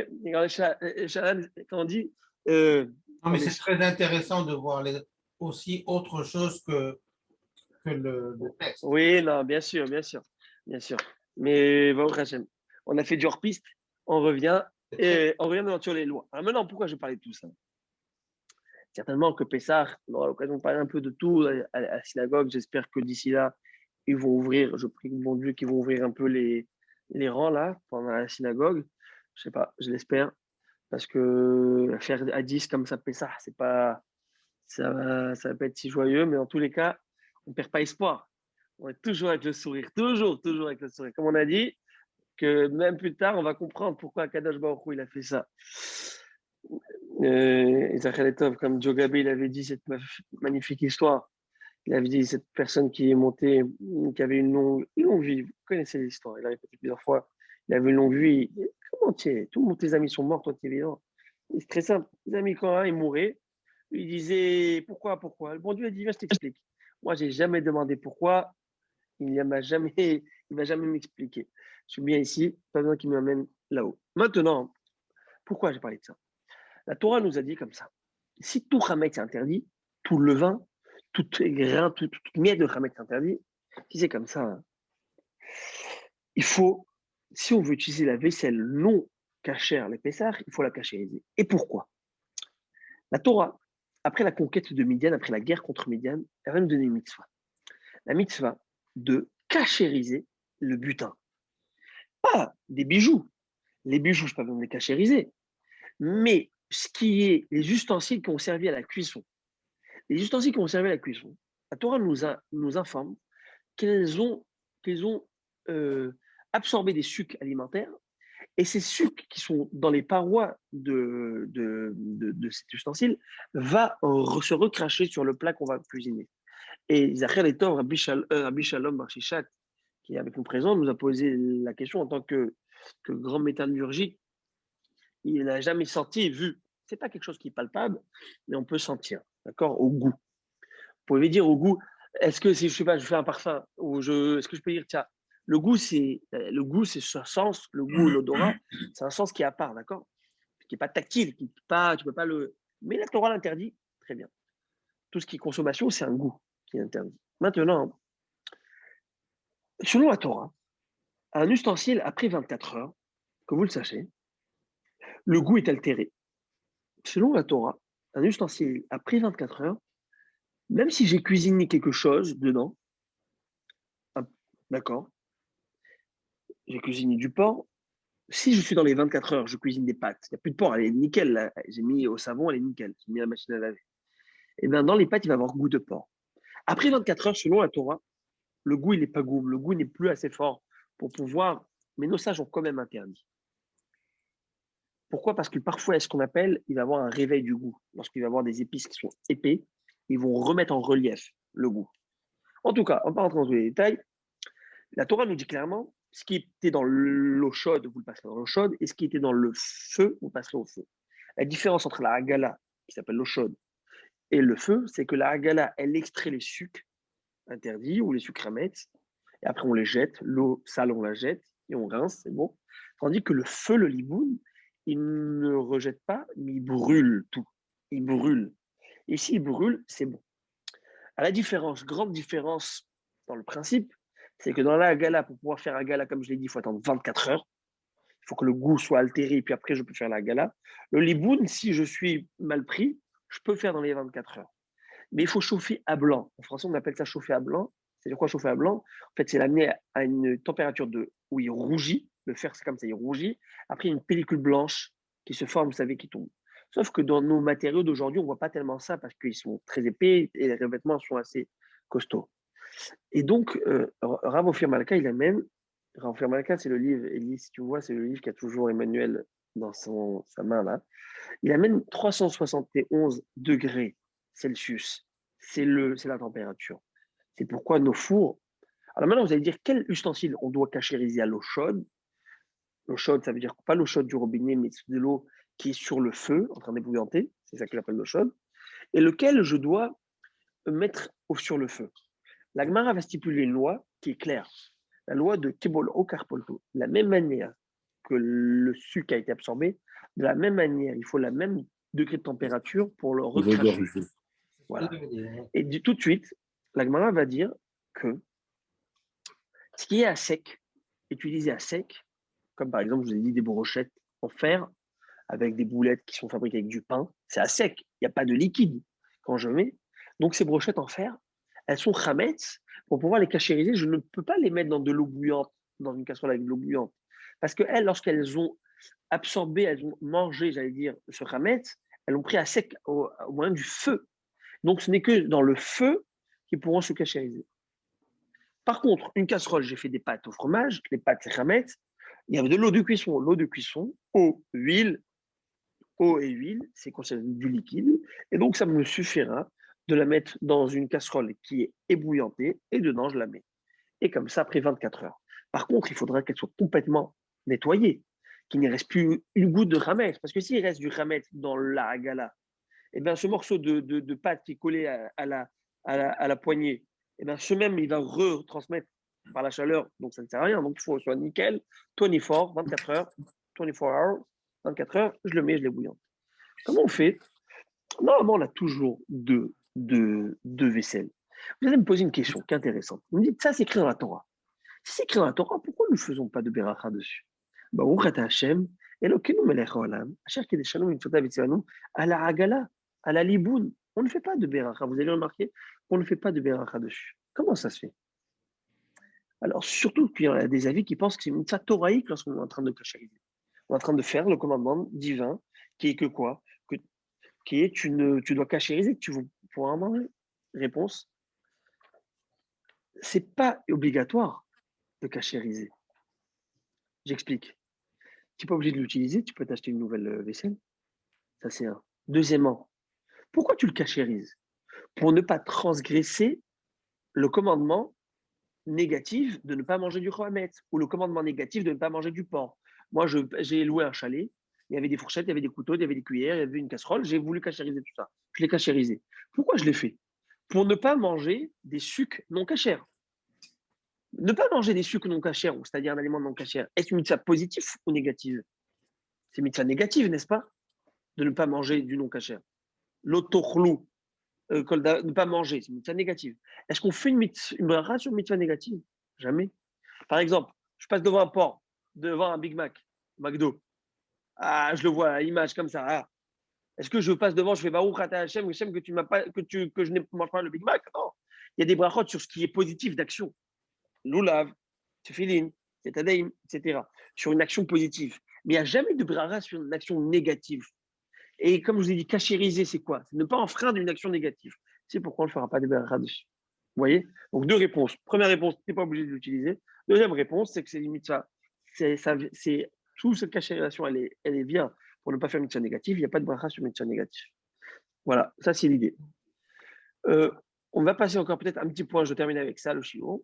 Shalan, quand on dit. Non, mais c'est très intéressant de voir aussi autre chose que le texte. Oui, non, bien sûr, bien sûr. Bien sûr. Mais on a fait du hors-piste. On revient. Et on revient sur les lois. Alors maintenant, pourquoi je parlais de tout ça? Certainement que Pessah, on aura l'occasion de parler un peu de tout à la synagogue. J'espère que d'ici là, ils vont ouvrir, je prie le bon Dieu qu'ils vont ouvrir un peu les rangs là, pendant la synagogue. Je sais pas, je l'espère. Parce que faire à 10 comme ça, Pessah, c'est pas, ça va pas être si joyeux, mais en tous les cas, on ne perd pas espoir. On est toujours avec le sourire, toujours avec le sourire. Comme on a dit, que même plus tard, on va comprendre pourquoi Kadosh Baruch Hu, il a fait ça. Etov, comme Joe Gabé, il avait dit cette magnifique histoire. Il avait dit cette personne qui est montée, qui avait une longue vie. Vous connaissez l'histoire, il a répété plusieurs fois. Il avait une longue vie. Comment tu es? Tous tes amis sont morts, toi, tu es vivant. C'est très simple. Les amis, quand un est mourait, il disait pourquoi? Le bon Dieu a dit viens, je t'explique. Moi, j'ai jamais demandé pourquoi. Il ne va jamais m'expliquer. Je suis bien ici, pas besoin qu'il m'amène là-haut. Maintenant, pourquoi j'ai parlé de ça? La Torah nous a dit comme ça. Si tout Hametz est interdit, tout levain, tout grain, toute miette de Hametz est interdit, si c'est comme ça, hein, il faut, si on veut utiliser la vaisselle non cachère, les Pessah, il faut la cachériser. Et pourquoi? La Torah, après la conquête de Midian, après la guerre contre Midian, elle va nous donner une mitzvah. La mitzvah de cachériser le butin. Pas des bijoux. Les bijoux, je ne peux pas besoin de les cachériser. Mais ce qui est les ustensiles qui ont servi à la cuisson. Les ustensiles qui ont servi à la cuisson, la Torah nous informe qu'ils ont absorbé des sucs alimentaires et ces sucs qui sont dans les parois de cet ustensile va se recracher sur le plat qu'on va cuisiner. Et Zachar Etov, Rabbi Shalom Bar Shishak, qui est avec nous présent, nous a posé la question en tant que grand métallurgique. Il n'a jamais senti, vu. Ce n'est pas quelque chose qui est palpable, mais on peut sentir, d'accord, au goût. Vous pouvez dire au goût, est-ce que si je sais pas, je fais un parfum, est-ce que je peux dire, tiens, le goût, c'est ce sens, le goût, l'odorat, c'est un sens qui est à part, d'accord, qui n'est pas tactile, tu peux pas le. Mais la Torah l'interdit, très bien. Tout ce qui est consommation, c'est un goût qui est interdit. Maintenant, selon la Torah, un ustensile après 24 heures, que vous le sachiez, le goût est altéré. Selon la Torah, un ustensile après 24 heures, même si j'ai cuisiné quelque chose dedans, d'accord, j'ai cuisiné du porc, si je suis dans les 24 heures, je cuisine des pâtes, il n'y a plus de porc, elle est nickel, là. J'ai mis au savon, elle est nickel, j'ai mis à la machine à laver. Et bien dans les pâtes, il va y avoir goût de porc. Après 24 heures, selon la Torah, le goût, il n'est pas goût, le goût n'est plus assez fort pour pouvoir, mais nos sages ont quand même interdit. Pourquoi? Parce que parfois, ce qu'on appelle, il va y avoir un réveil du goût. Lorsqu'il va y avoir des épices qui sont épais, ils vont remettre en relief le goût. En tout cas, on ne va pas rentrer dans tous les détails. La Torah nous dit clairement, ce qui était dans l'eau chaude, vous le passerez dans l'eau chaude, et ce qui était dans le feu, vous le passerez au feu. La différence entre la hagala, qui s'appelle l'eau chaude, et le feu, c'est que la hagala, elle extrait les sucs interdits ou les sucres à mettre, et après on les jette, l'eau sale on la jette, et on rince, c'est bon. Tandis que le feu, le liboun, il ne rejette pas, mais il brûle tout. Il brûle. Et s'il brûle, c'est bon. À la différence, grande différence dans le principe, c'est que dans la hagala, pour pouvoir faire hagala, comme je l'ai dit, il faut attendre 24 heures. Il faut que le goût soit altéré, puis après, je peux faire la hagala. Le liboun, si je suis mal pris, je peux faire dans les 24 heures. Mais il faut chauffer à blanc. En français, on appelle ça chauffer à blanc. C'est-à-dire quoi chauffer à blanc? En fait, c'est l'amener à une température où il rougit. Le fer, c'est comme ça, il rougit. Après, il y a une pellicule blanche qui se forme, vous savez, qui tombe. Sauf que dans nos matériaux d'aujourd'hui, on ne voit pas tellement ça parce qu'ils sont très épais et les revêtements sont assez costauds. Et donc, Rav Ophir Malka, il amène. Rav Ophir Malka, c'est le livre, Élie, si tu vois, c'est le livre qui a toujours Emmanuel dans sa main là. Il amène 371 degrés Celsius. C'est la température. C'est pourquoi nos fours. Alors maintenant, vous allez dire quel ustensile on doit cachériser à l'eau chaude. L'eau chaude, ça veut dire pas l'eau chaude du robinet, mais de l'eau qui est sur le feu, en train d'ébouillanter. C'est ça qu'il appelle l'eau chaude. Et lequel je dois mettre sur le feu. La Gemara va stipuler une loi qui est claire. La loi de Kebol Okarpolto. De la même manière que le sucre a été absorbé, de la même manière, il faut la même degré de température pour le recracher. Voilà. Et tout de suite, la Gemara va dire que ce qui est à sec, utilisé à sec, comme par exemple, je vous ai dit des brochettes en fer, avec des boulettes qui sont fabriquées avec du pain, c'est à sec, il n'y a pas de liquide quand je mets. Donc ces brochettes en fer, elles sont chametz. Pour pouvoir les cachériser, je ne peux pas les mettre dans de l'eau bouillante, dans une casserole avec de l'eau bouillante. Parce qu'elles, lorsqu'elles ont absorbé, elles ont mangé, j'allais dire, ce chametz, elles l'ont pris à sec au moyen du feu. Donc ce n'est que dans le feu qu'ils pourront se cachériser. Par contre, une casserole, j'ai fait des pâtes au fromage, les pâtes c'est chametz, il y avait de l'eau de cuisson, eau, huile, eau et huile, c'est considéré du liquide, et donc ça me suffira de la mettre dans une casserole qui est ébouillantée, et dedans je la mets. Et comme ça, après 24 heures. Par contre, il faudra qu'elle soit complètement nettoyée, qu'il n'y reste plus une goutte de chametz, parce que s'il reste du chametz dans la hagala, et bien ce morceau de pâte qui est collé à la poignée, et bien ce même, il va retransmettre par la chaleur, donc ça ne sert à rien. Donc il faut que ce soit nickel, 24, 24 heures, 24 hours, 24 heures, je le mets, je l'ébouillante. Comment on fait? Normalement, on a toujours deux vaisselles. Vous allez me poser une question qui est intéressante. Vous me dites, ça c'est écrit dans la Torah. Si c'est écrit dans la Torah, pourquoi nous ne faisons pas de beracha dessus? Baruch Hashem, Elokeinu melech haolam, asher kedeshanu mitzvotav v'tzivanu, à la hagala, à la liboun. On ne fait pas de beracha. Vous avez remarqué qu'on ne fait pas de beracha dessus. Comment ça se fait? Alors, surtout qu'il y a des avis qui pensent que c'est une mitzvah toraïque lorsqu'on est en train de cachériser. On est en train de faire le commandement divin qui est que quoi? Qui est tu dois cachériser, tu vas pouvoir manger. Réponse, c'est pas obligatoire de cachériser. J'explique. Tu n'es pas obligé de l'utiliser, tu peux t'acheter une nouvelle vaisselle. Ça, c'est un. Deuxièmement, pourquoi tu le cachérises? Pour ne pas transgresser le commandement négatif de ne pas manger du chametz ou le commandement négatif de ne pas manger du porc. Moi, j'ai loué un chalet, il y avait des fourchettes, il y avait des couteaux, il y avait des cuillères, il y avait une casserole, j'ai voulu cachériser tout ça. Je l'ai cachérisé. Pourquoi je l'ai fait? Pour ne pas manger des sucres non cachers. Ne pas manger des sucres non cachers, c'est-à-dire un aliment non cacher, est-ce une mitzvah positive ou négative? C'est une mitzvah négative, n'est-ce pas? De ne pas manger du non cacher. L'otochlou, ne pas manger, c'est une mitzvah négative. Est-ce qu'on fait une bracha sur une mitzvah négative? Jamais. Par exemple, je passe devant un porc, devant un Big Mac, McDo. Ah, je le vois à l'image comme ça. Ah. Est-ce que je passe devant, je fais Baruch Ata Hashem, Hashem que je ne mange pas le Big Mac? Non. Il y a des brachot sur ce qui est positif d'action. Loulav, tefilin, tetadaim, etc. Sur une action positive. Mais il n'y a jamais de bracha sur une action négative. Et comme je vous ai dit, cachériser, c'est quoi? C'est ne pas enfreindre une action négative. C'est pourquoi on ne fera pas de bracha dessus. Vous voyez? Donc, deux réponses. Première réponse, tu n'es pas obligé de l'utiliser. Deuxième réponse, c'est que c'est limite ça. C'est toute cette cachérisation, elle est bien pour ne pas faire mitzvah négative. Il n'y a pas de bracha sur mitzvah négative. Voilà, ça c'est l'idée. On va passer encore peut-être un petit point, je termine avec ça, le shiur.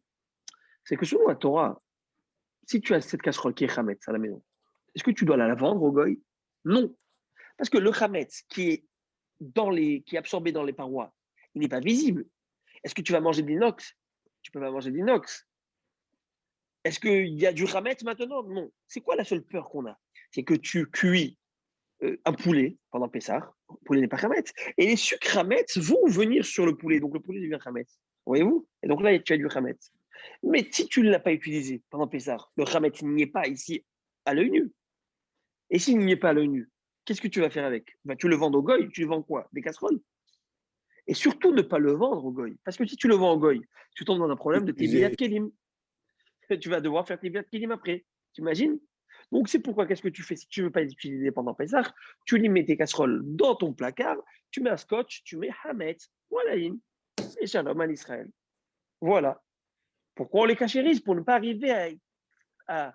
C'est que selon la Torah, si tu as cette casserole qui est Hametz à la maison, est-ce que tu dois la vendre au goy? Non. Parce que le Hametz qui est absorbé dans les parois, il n'est pas visible. Est-ce que tu vas manger de l'inox? Tu peux pas manger de l'inox. Est-ce qu'il y a du Hametz maintenant? Non. C'est quoi la seule peur qu'on a? C'est que tu cuis un poulet pendant Pessah. Le poulet n'est pas Hametz. Et les sucres Hametz vont venir sur le poulet. Donc le poulet devient Hametz. Voyez-vous? Et donc là, tu as du Hametz. Mais si tu ne l'as pas utilisé pendant Pessah, le Hametz n'y est pas ici à l'œil nu. Et s'il n'y est pas à l'œil nu, qu'est-ce que tu vas faire avec? Tu le vends au goy, tu le vends quoi? Des casseroles? Et surtout ne pas le vendre au goy. Parce que si tu le vends au goy, tu tombes dans un problème de tes billets de Kélim. Tu vas devoir faire tes billets de Kélim après. T'imagines? Donc c'est pourquoi qu'est-ce que tu fais si tu ne veux pas les utiliser pendant Pessah? Tu lui mets tes casseroles dans ton placard, tu mets un scotch, tu mets Hametz, voilà, et shalom à l'Israël. Voilà. Pourquoi on les cachérise? Pour ne pas arriver à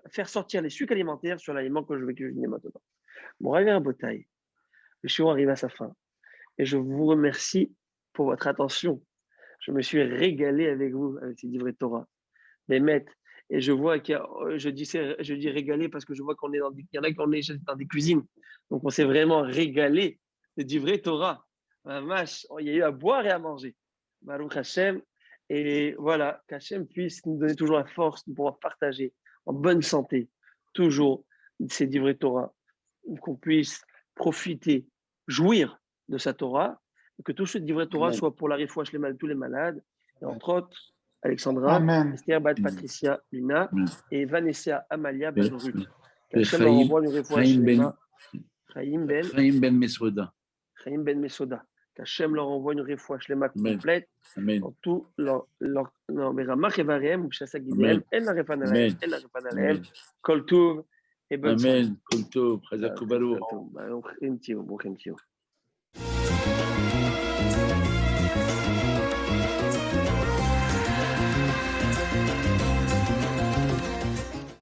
faire sortir les sucres alimentaires sur l'aliment que je vais cuisiner maintenant. Bon, Rav Rabotai, le shiur arrive à sa fin. Et je vous remercie pour votre attention. Je me suis régalé avec vous, avec ces livrets de Torah. Les maîtres. Et je vois je dis régalé parce que je vois qu'il y en a qui est dans des cuisines. Donc, on s'est vraiment régalé de livrets Torah. Il y a eu à boire et à manger. Baruch Hashem. Et voilà, qu'Hachem puisse nous donner toujours la force de pouvoir partager en bonne santé, toujours, ces livrets Torah, qu'on puisse profiter, jouir de sa Torah, et que tout ce livret Torah Amen. soit pour la réfouache de tous les malades, et entre autres, Alexandra, Amen. Esther, Bat Patricia, Lina, Amen. et Vanessa, Amalia, Ben- Bat Ruth. ben- Qu'Hachem leur envoie une réfouache Chaim Ben- Chaim Ben, Chaim Ben Mesouda. Chaim Ben Mesoda. Qu'Hachem leur envoie une réfouache Amen. complète Amen. dans tout leur Beramach et Vareem, ou Chassa Guidem, Amen. El la Refan Amen. Aleem, El la Refan Aleem, Amen. Kol Tov, et bonne soirée. Amen. Kol Tov. Chazak Ubaruch. Baruch Hem Tov.